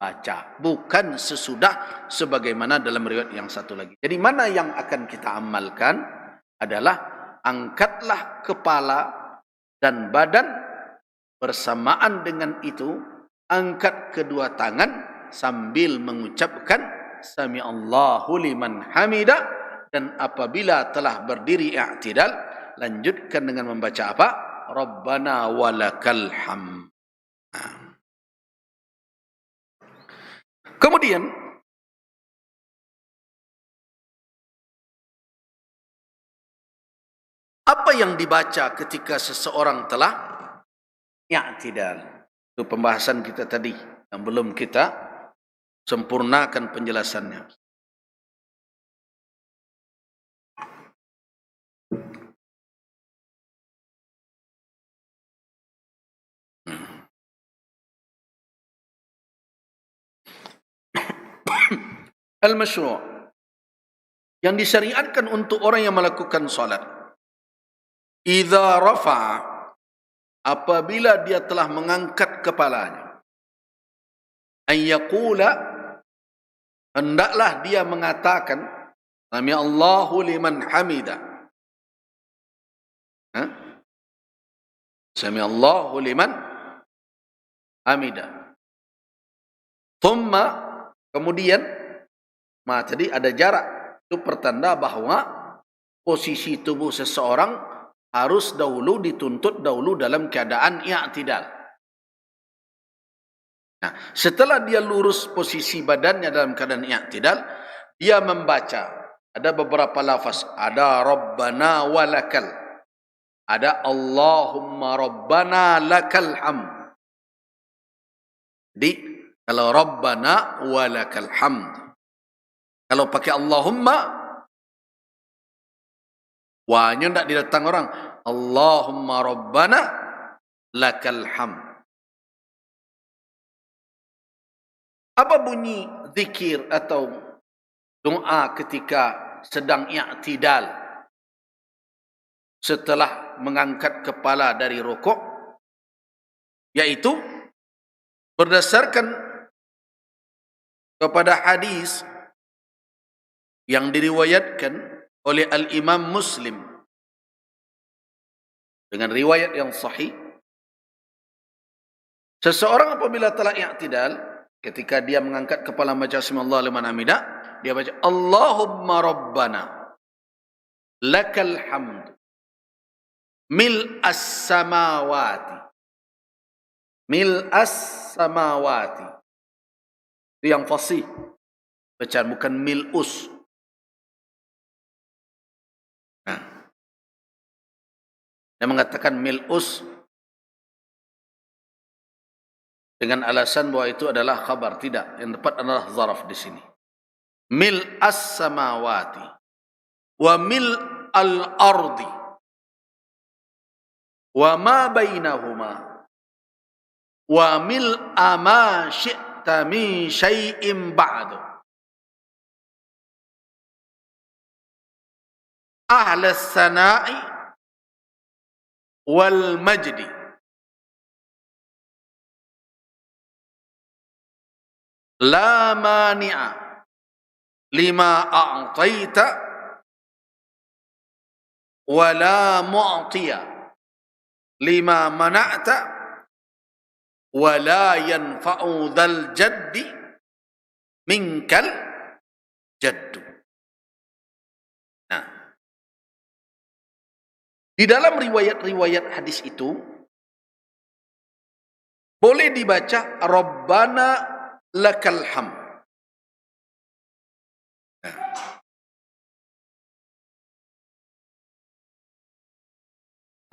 Speaker 1: baca, bukan sesudah sebagaimana dalam riwayat yang satu lagi. Jadi mana yang akan kita amalkan adalah angkatlah kepala dan badan, bersamaan dengan itu angkat kedua tangan sambil mengucapkan sami Allahu liman hamidah, dan apabila telah berdiri i'tidal lanjutkan dengan membaca apa? Rabbana walakal hamd. Kemudian apa yang dibaca ketika seseorang telah i'tidal? Itu pembahasan kita tadi yang belum kita sempurnakan penjelasannya. Al-masyru' yang disyariatkan untuk orang yang melakukan salat. Idza rafa'a, apabila dia telah mengangkat kepalanya. An yaqula, hendaklah dia mengatakan Sami Allahu liman hamida. Ha? Sami Allahu liman hamida. Thumma, kemudian, tadi ada jarak. Itu pertanda bahwa posisi tubuh seseorang harus dahulu dituntut dahulu dalam keadaan i'tidal. Nah, setelah dia lurus posisi badannya dalam keadaan i'tidal, dia membaca. Ada beberapa lafaz. Ada Rabbana walakal. Ada Allahumma Rabbana lakal hamd. Jadi, kalau Rabbana walakal hamd. Kalau pakai Allahumma, wahnya tidak didatang orang. Allahumma Rabbana lakal hamd. Apa bunyi zikir atau doa ketika sedang i'tidal setelah mengangkat kepala dari rukuk? Yaitu berdasarkan kepada hadis yang diriwayatkan oleh Al-Imam Muslim dengan riwayat yang sahih, seseorang apabila telah i'tidal, ketika dia mengangkat kepala baca Bismillah liman hamidah, dia baca Allahumma Rabbana lakal hamd mil'as samawati. Mil'as samawati. Itu yang fasih. Bacaan bukan mil'us. Nah. Dia mengatakan mil'us dengan alasan bahwa itu adalah khabar. Tidak. Yang tepat adalah zaraf di sini. Mil'as samawati. Wa mil'al ardi. Wa ma bainahuma. Wa mil'a ma syi'ta min syai'in ba'du. Ahlas sana'i wal majdi. La mani'a lima a'taita wa la mu'tiya lima mana'ta wa la yanfa'u dhal jaddi minkal jaddu. Nah, di dalam riwayat-riwayat hadis itu boleh dibaca Rabbana lakal hamd. Nah.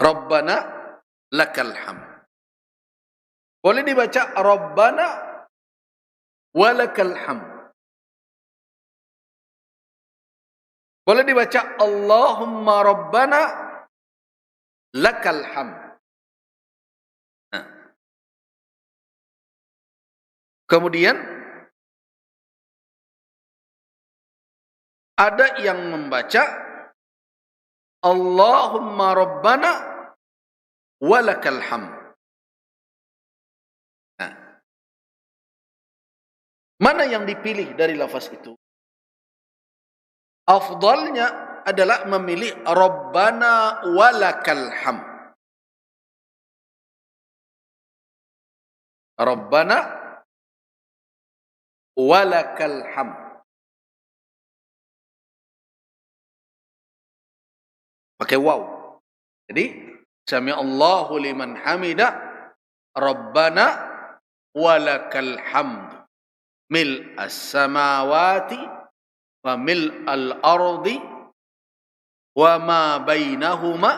Speaker 1: Rabbana lakal hamd. Boleh dibaca Rabbana walakal hamd. Boleh dibaca Allahumma Rabbana lakal hamd. Nah. Kemudian ada yang membaca Allahumma Rabbana walakal hamd. Nah. Mana yang dipilih dari lafaz itu? Afdalnya adalah memilih Rabbana walakal hamd. Rabbana walakal hamd. Pakai waw. Jadi, Sami Allahu liman hamidah, Rabbana walakal hamd. Mil'as samawati wa mil'al ardi wa ma bainahuma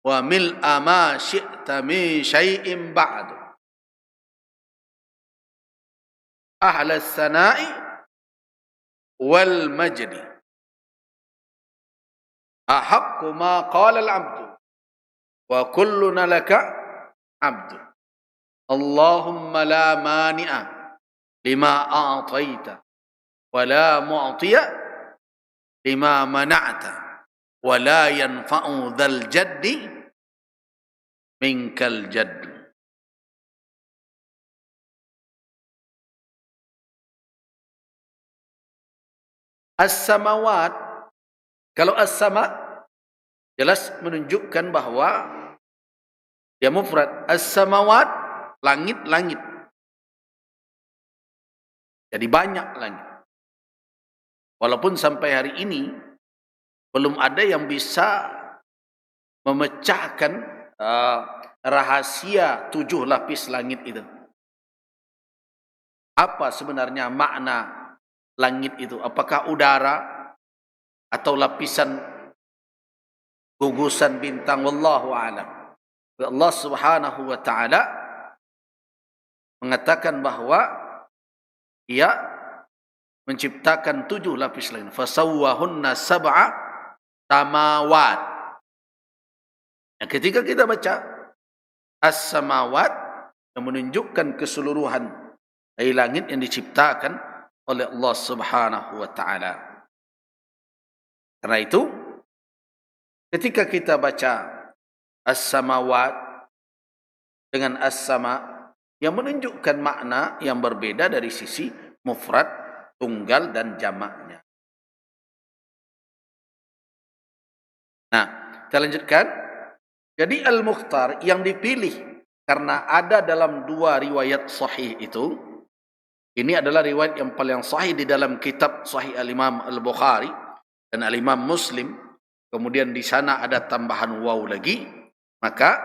Speaker 1: wa mil'a ma syi'ta min syai'in ba'du. Ahlas sana'i wal majdi. Ahaqqu ma qala al-'abdu wa kulluna laka 'abdu. Allahumma la mani'a lima a'taita wa la mu'tiya lima mana'ta wa la yanfa'u dhal jaddi minkal jaddu. As-samawat Kalau as-sama jelas menunjukkan bahwa dia mufrad. As-samawat, langit-langit. Jadi banyak langit. Walaupun sampai hari ini belum ada yang bisa memecahkan rahasia 7 lapis langit itu. Apa sebenarnya makna langit itu? Apakah udara atau lapisan gugusan bintang? Wallahu a'lam. Allah Subhanahu wa taala mengatakan bahwa Ia menciptakan 7 lapis langit. Fasawwahunna sab'a samawat. Nah, ketika kita baca as-samawat yang menunjukkan keseluruhan dari langit yang diciptakan oleh Allah Subhanahu wa taala. Karena itu ketika kita baca as-samawat dengan as-sama yang menunjukkan makna yang berbeda dari sisi mufrad, tunggal dan jamaknya. Nah, kita lanjutkan. Jadi al-mukhtar yang dipilih karena ada dalam 2 riwayat sahih itu, ini adalah riwayat yang paling sahih di dalam kitab Sahih al-Imam al-Bukhari dan al-Imam Muslim. Kemudian di sana ada tambahan waw lagi. Maka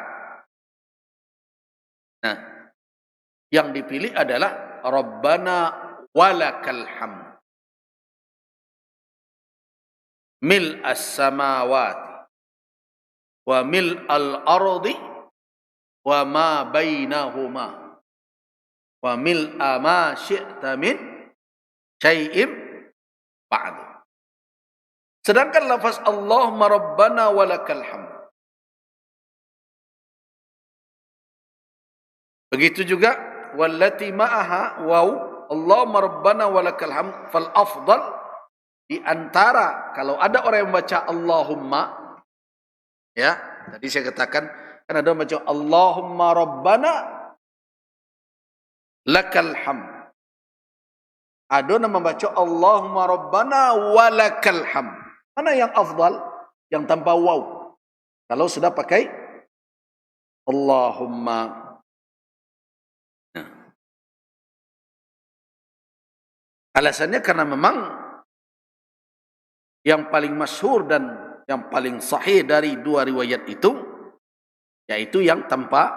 Speaker 1: yang dipilih adalah Rabbana walakal hamd. Mil as-samawati wa mil al-ardi wa ma bainahuma wa mil ma syi'ta min syai'im ba'du. Sedangkan lafaz Allahumma Rabbana walakal hamd, begitu juga wallati ma'aha waw Allahumma Rabbana walakal hamd, fal afdal di antara kalau ada orang yang membaca Allahumma, ya tadi saya katakan kan ada yang membaca Allahumma Rabbana lakal hamd, ada yang membaca Allahumma Rabbana walakal hamd. Mana yang afdal? Yang tanpa waw. Kalau sudah pakai Allahumma. Alasannya karena memang yang paling masyhur dan yang paling sahih dari 2 riwayat itu yaitu yang tanpa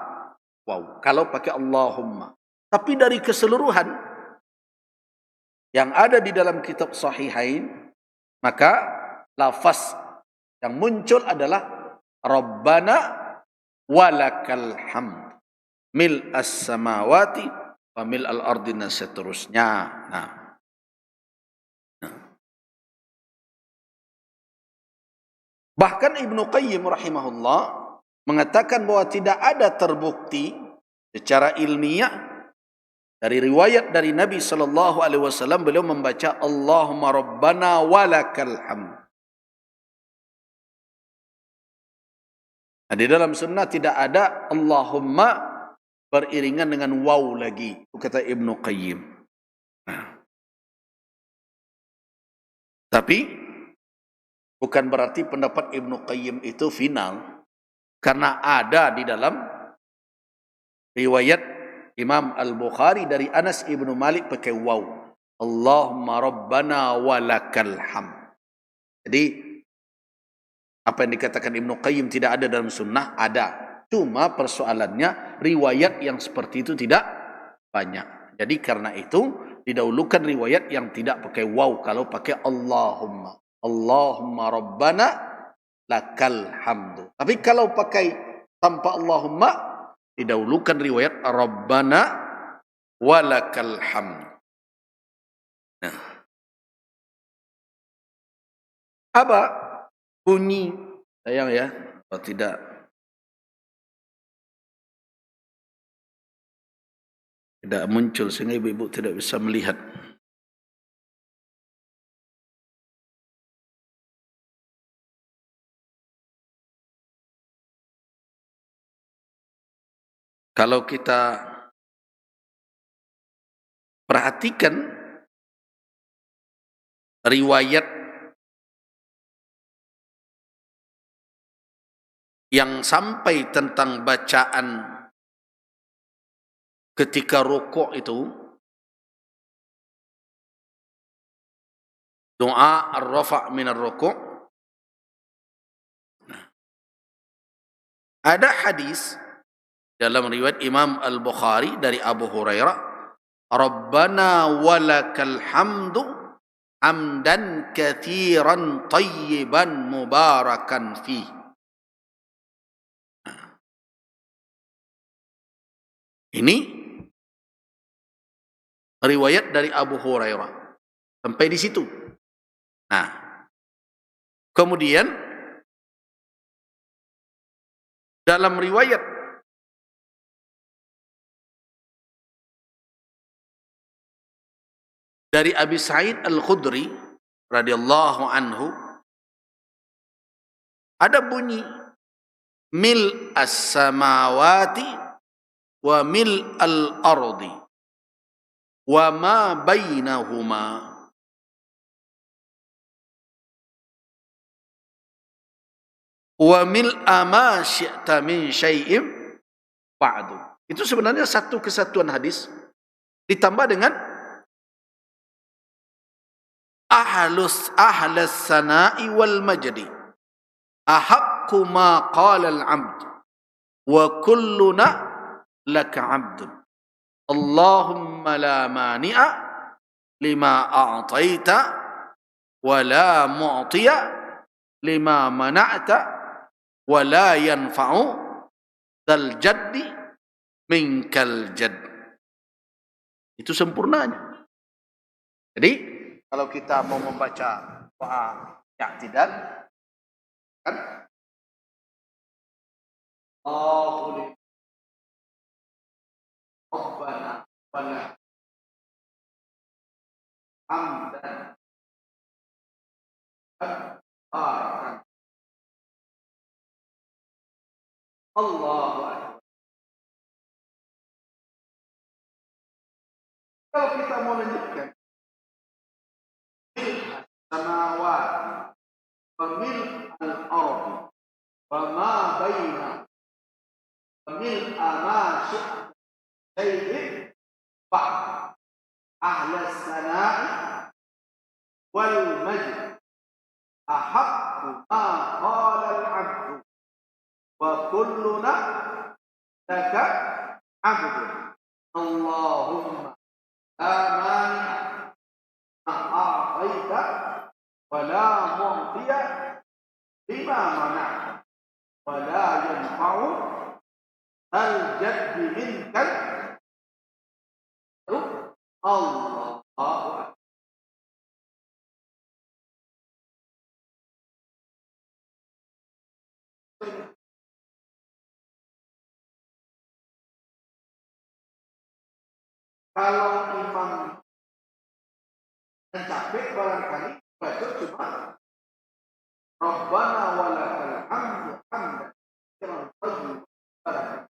Speaker 1: waw. Kalau pakai Allahumma. Tapi dari keseluruhan yang ada di dalam kitab Sahihain, maka lafaz yang muncul adalah Rabbana walakal hamd mil as-samawati wa mil al-ardi dan seterusnya. Bahkan Ibnu Qayyim rahimahullah mengatakan bahwa tidak ada terbukti secara ilmiah dari riwayat dari Nabi sallallahu alaihi wasallam beliau membaca Allahumma Rabbana walakal hamd. Di dalam sunnah tidak ada Allahumma beriringan dengan waw lagi, kata Ibnu Qayyim. Tapi bukan berarti pendapat Ibnu Qayyim itu final, karena ada di dalam riwayat Imam Al-Bukhari dari Anas ibnu Malik pakai waw. Allahumma Rabbana walakal hamd. Jadi apa yang dikatakan Ibnu Qayyim tidak ada dalam sunnah, ada. Cuma persoalannya riwayat yang seperti itu tidak banyak. Jadi karena itu didahulukan riwayat yang tidak pakai waw kalau pakai Allahumma. Allahumma Rabbana lakal hamdu. Tapi kalau pakai tanpa Allahumma didahulukan riwayat Rabbana walakal hamd. Nah, apa bunyi sayang ya atau tidak? Tidak muncul sehingga ibu-ibu tidak bisa melihat. Kalau kita perhatikan riwayat yang sampai tentang bacaan ketika rukuk itu, doa ar-rafa' min ar-rukuk, ada hadis dalam riwayat Imam Al-Bukhari dari Abu Hurairah, Rabbana walakal hamdu hamdan katsiran tayyiban mubarakan fi. Ini riwayat dari Abu Hurairah. Sampai di situ. Nah, kemudian dalam riwayat dari Abi Sa'id Al-Khudri radhiyallahu anhu ada bunyi mil as-samawati wa mil al-ardi wa ma bainahuma wa mil ma syi'ta min syai'im ba'du. Itu sebenarnya satu kesatuan hadis ditambah dengan ahlas sana'i wal majdi ahaqqu ma qala al-'abd wa kulluna laka 'abdun Allahumma la mani'a lima a'taita wa la mu'tiya lima mana'ta wa la yanfa'u dzal jaddi minkal jadd. Itu sempurnanya. Jadi kalau kita mau membaca doa i'tidal kan Allahu Rabbana wala hamdan barakan Allahu Akbar. Kalau kita mau lanjutkan samawat wa mil al-ardi wa ma baina wa mil ma syai'in ba'd ahlas sana'i wal majd ahaqqu ma qala al-'abdu wa kulluna laka 'abdun Allahumma la mani'a ma a'taita wa la mu'tiya lima mana'ta wa la yanfa'u al-jaddi minkal Allahu Akbar. Kalau imam capek barangkali baca cuma Rabbana walakal hamdu hamdan katsiran tayyiban mubarakan.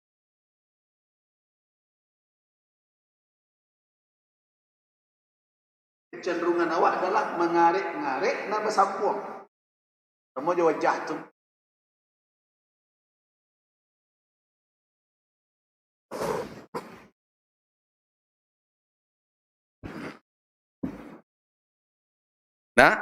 Speaker 1: Kecenderungan awak adalah mengarik-ngarik nak bersampung. Kamu je wajah tu. Nah,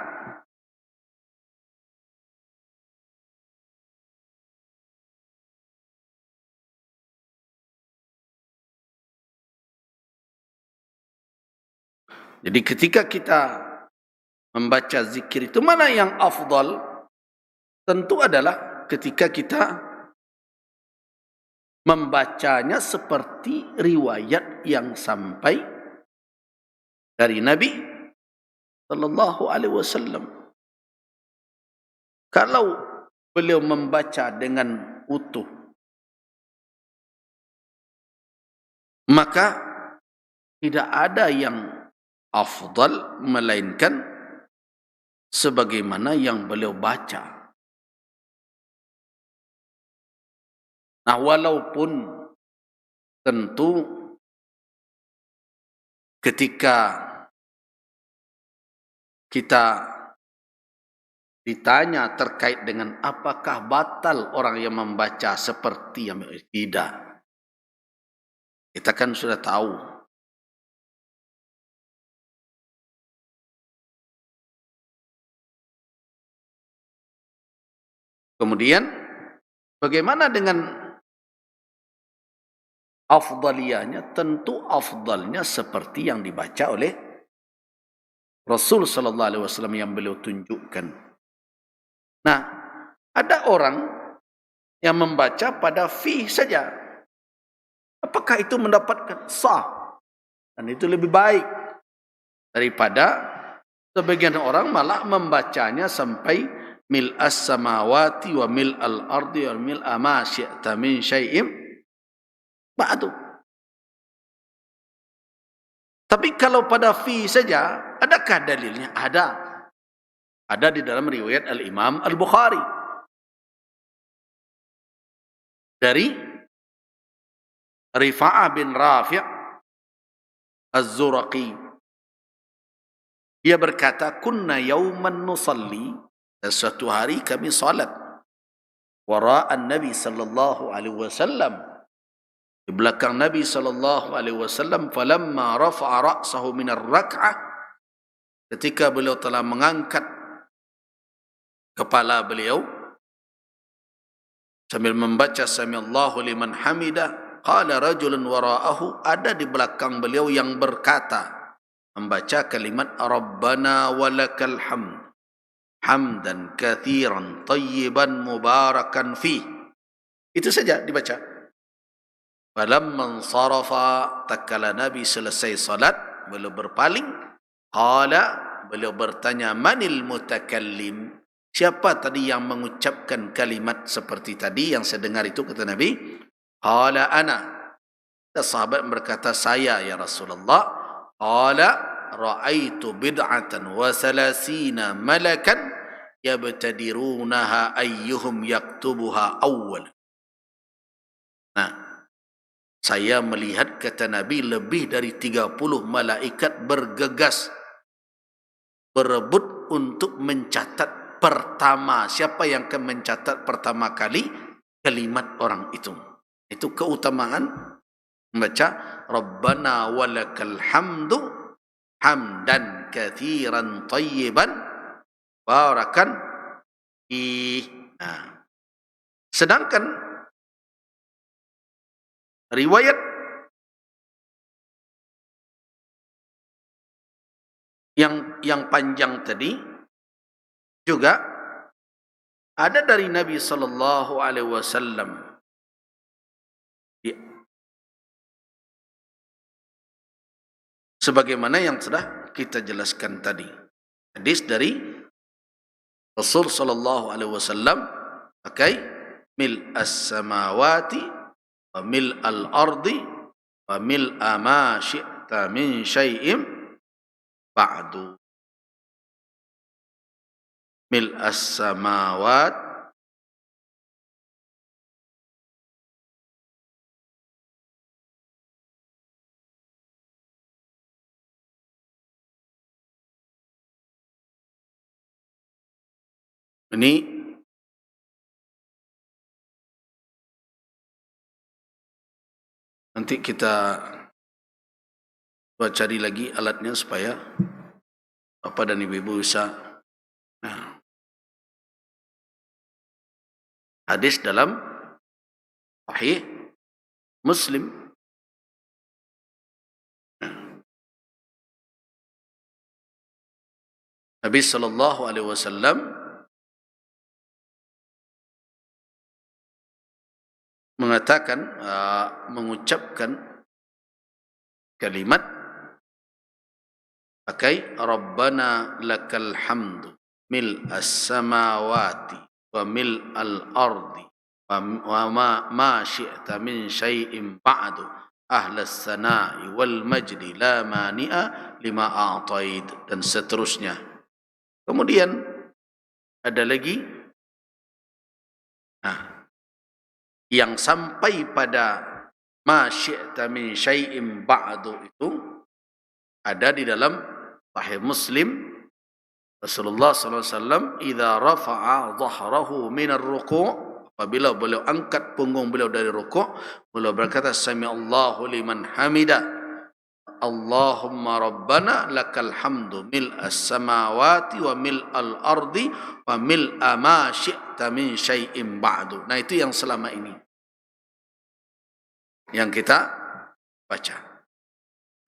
Speaker 1: jadi ketika kita membaca zikir itu mana yang afdal? Tentu adalah ketika kita membacanya seperti riwayat yang sampai dari Nabi sallallahu alaihi wasallam. Kalau beliau membaca dengan utuh, maka tidak ada yang afdal melainkan sebagaimana yang beliau baca. Nah, walaupun tentu ketika kita ditanya terkait dengan apakah batal orang yang membaca seperti yang tidak. Kita kan sudah tahu. Kemudian bagaimana dengan afdaliyahnya? Tentu afdalnya seperti yang dibaca oleh Rasul sallallahu alaihi wasallam yang beliau tunjukkan. Nah, ada orang yang membaca pada fi saja. Apakah itu mendapatkan sah? Dan itu lebih baik daripada sebagian orang malah membacanya sampai mil as-samawati wa mil al-ardi wa mil ma syi'ta min syai'im ba'du. Tapi kalau pada fi saja, adakah dalilnya? Ada. Ada di dalam riwayat Al-Imam Al-Bukhari. Dari Rifa'ah bin Rafi' Az-Zuraqi. Dia berkata, kunna yawman nusalli, suatu hari kami salat wara'an Nabi sallallahu alaihi wasallam, di belakang Nabi sallallahu alaihi wasallam, falamma rafa'a ra'sahu min ar-rak'ah, ketika beliau telah mengangkat kepala beliau sambil membaca samiallahu liman hamidah, qala rajulun wara'ahu, ada di belakang beliau yang berkata, membaca kalimat rabbana walakal hamd hamdan kathiran tayyiban mubarakan fi. Itu saja dibaca. Falamman sarafa, tatkala Nabi selesai salat, beliau berpaling, qala, beliau bertanya, manil mutakallim, siapa tadi yang mengucapkan kalimat seperti tadi yang saya dengar itu, kata Nabi. Qala ana, sahabat berkata, saya ya Rasulullah. Qala ra'aitu bid'atan wa salasina malakan yabtadirunaha ayyuhum yaktubuha awwal. Nah, saya melihat, kata Nabi, lebih dari 30 malaikat bergegas berebut untuk mencatat pertama. Siapa yang akan mencatat pertama kali kalimat orang itu? Itu keutamaan membaca Rabbana walakal hamdu hamdan kathiran tayyiban barakan fi. Nah, sedangkan riwayat yang panjang tadi juga ada dari Nabi sallallahu alaihi wasallam, sebagaimana yang sudah kita jelaskan tadi. Hadis dari Rasul sallallahu alaihi wasallam pakai mil as-samawati wa mil al-ardi wa mil ma syi'ta min syai'im ba'du. Mil as-samawat ini nanti kita buat cari lagi alatnya supaya Bapak dan Ibu bisa. Nah, hadis dalam Sahih Muslim. Nabi sallallahu alaihi wasallam mengatakan, mengucapkan kalimat pakai Rabbana lakal hamdu mil as-samawati wa mil al-ardi wa ma syi'ta min syai'in ba'du ahlas sana'i wal majdi la mani'a lima a'taid, dan seterusnya. Kemudian ada lagi yang sampai pada ma syi'ta min syai'in ba'du, itu ada di dalam Sahih Muslim Rasulullah sallallahu alaihi wasallam idza rafa'a dhahrahu min ar-ruku', apabila beliau angkat punggung beliau dari rukuk, beliau berkata sami'allahu liman hamida, Allahumma rabbana lakal hamdu mil'as samawati wa mil'al ardi wa mil'a ma syi'ta min syai'in ba'du. Nah, itu yang selama ini yang kita baca.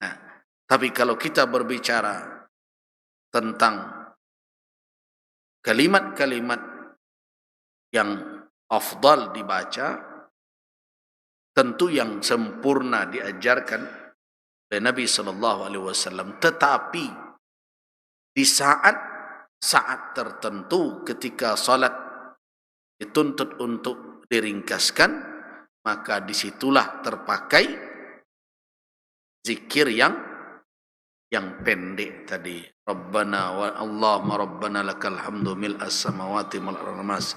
Speaker 1: Nah, tapi kalau kita berbicara tentang kalimat-kalimat yang afdal dibaca, tentu yang sempurna diajarkan oleh Nabi sallallahu alaihi wasallam, tetapi di saat tertentu ketika salat dituntut untuk diringkaskan, maka disitulah terpakai zikir yang pendek tadi. Rabbana wa Allahumma rabbana lakal hamdu mil'as samawati wal ardi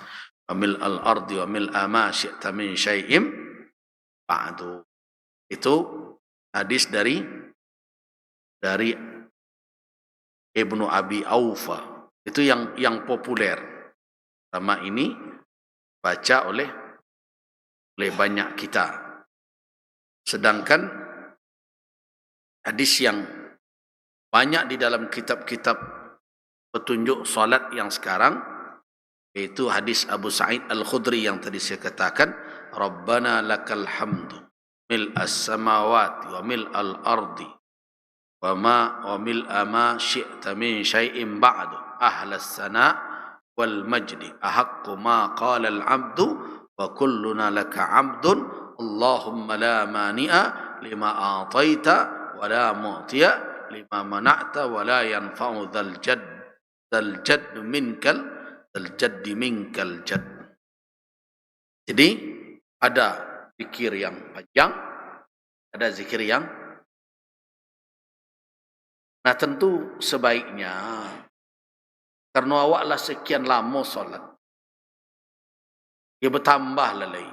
Speaker 1: wa mil'al ardi wa mil'a ma syi'ta min syai'in ba'du. Itu hadis dari Ibnu Abi Aufa. Itu yang populer. Sama ini baca oleh banyak kita. Sedangkan hadis yang banyak di dalam kitab-kitab petunjuk salat yang sekarang, yaitu hadis Abu Sa'id Al-Khudri yang tadi saya katakan, Rabbana lakal hamdu mil'as samawati wa mil'al ardi wa mil'a ma syi'ta min syai'in ba'du ahlas sana' wal majdi ahaqqu ma qala al-'abdu wa kulluna laka 'abdun Allahumma la mani'a lima a'taita wa la mu'tiya lima mana'ta wa la yanfa'u dzal jadd minkal jadd. Jadi ada zikir yang panjang, ada zikir yang, nah tentu sebaiknya karena awaklah sekian lama solat, dia bertambah lalai.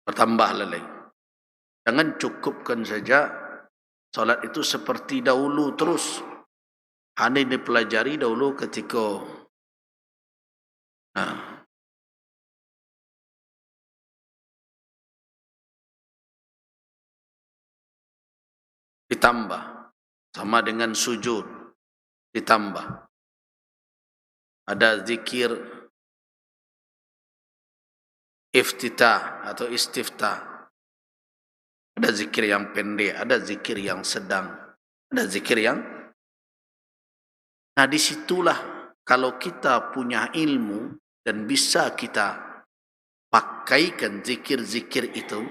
Speaker 1: Bertambah lalai. Jangan cukupkan saja solat itu seperti dahulu terus. Hanya dipelajari dahulu ketika ditambah sama dengan sujud, ditambah. Ada zikir iftitah atau istiftah. Ada zikir yang pendek, ada zikir yang sedang, ada zikir yang... Nah, disitulah kalau kita punya ilmu dan bisa kita pakaikan zikir-zikir itu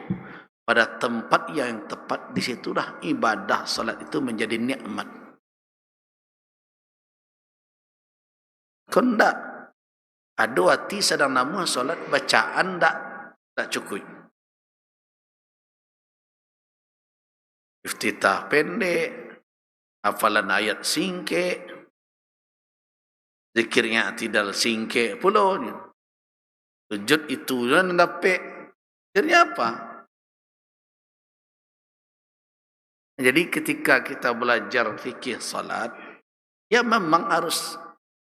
Speaker 1: pada tempat yang tepat, disitulah ibadah salat itu menjadi nikmat. Kondak ada hati sedang nama solat, bacaan tak cukup. Iftitah pendek, hafalan ayat singkek, zikirnya tidak singkek pula. Sujud itu dan dapat. Zikirnya apa? Jadi ketika kita belajar fikih salat, ya memang harus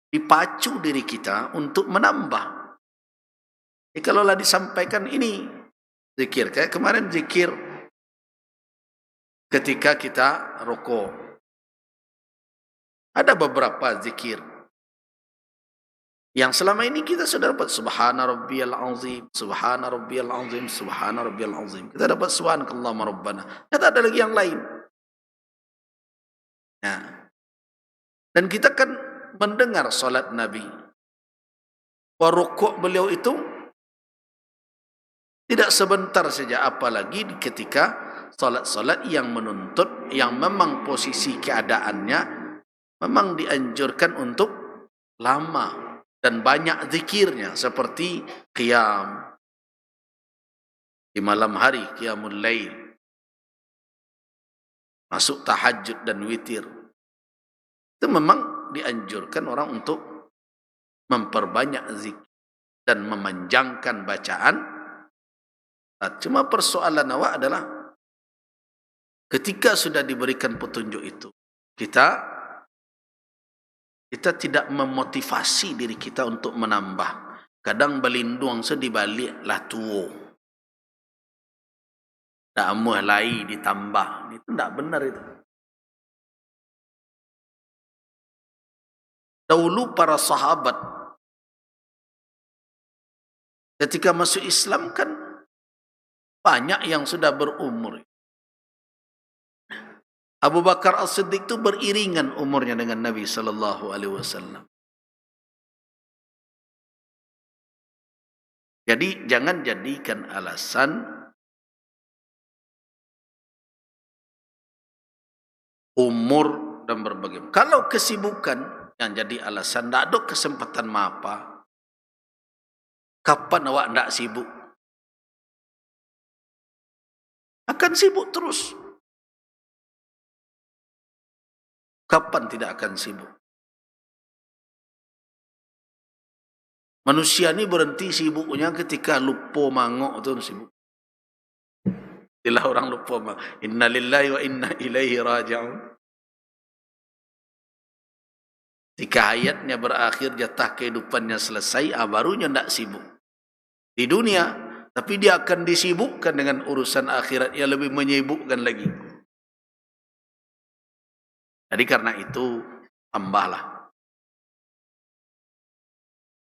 Speaker 1: dipacu diri kita untuk menambah. Kalaulah disampaikan ini zikir, kayak kemarin zikir ketika kita rukuk, ada beberapa zikir yang selama ini kita sudah dapat. Subhana rabbiyal azim, subhana rabbiyal azim, subhana rabbiyal azim. Kita dapat subhanakallahumma rabbana. Kita ada lagi yang lain. Nah, dan kita kan mendengar solat Nabi, rukuk beliau itu tidak sebentar saja, apalagi ketika solat-solat yang menuntut, yang memang posisi keadaannya memang dianjurkan untuk lama dan banyak zikirnya, seperti qiyam di malam hari, qiyamul lail, masuk tahajud dan witir. Itu memang dianjurkan orang untuk memperbanyak zikir. dan memanjangkan bacaan. Cuma persoalan awak adalah ketika sudah diberikan petunjuk itu, kita tidak memotivasi diri kita untuk menambah. Kadang berlindung sedibalik lah tuo. Tak amuh lai ditambah. Itu tak benar itu. Dahulu para sahabat ketika masuk Islam kan banyak yang sudah berumur. Abu Bakar As-Siddiq itu beriringan umurnya dengan Nabi sallallahu alaihi wasallam. Jadi jangan jadikan alasan umur dan berbagai. Kalau kesibukan yang jadi alasan, tak ada kesempatan apa. Kapan awak tak sibuk? Akan sibuk terus. Kapan tidak akan sibuk? Manusia ni berhenti sibuknya ketika lupa mangok tu sibuk. Bila orang lupa mangok. Inna lillahi wa inna ilaihi raji'un. Jika hayatnya berakhir, jatah kehidupannya selesai, barunya tidak sibuk. Di dunia, tapi dia akan disibukkan dengan urusan akhirat yang lebih menyibukkan lagi. Jadi karena itu, tambahlah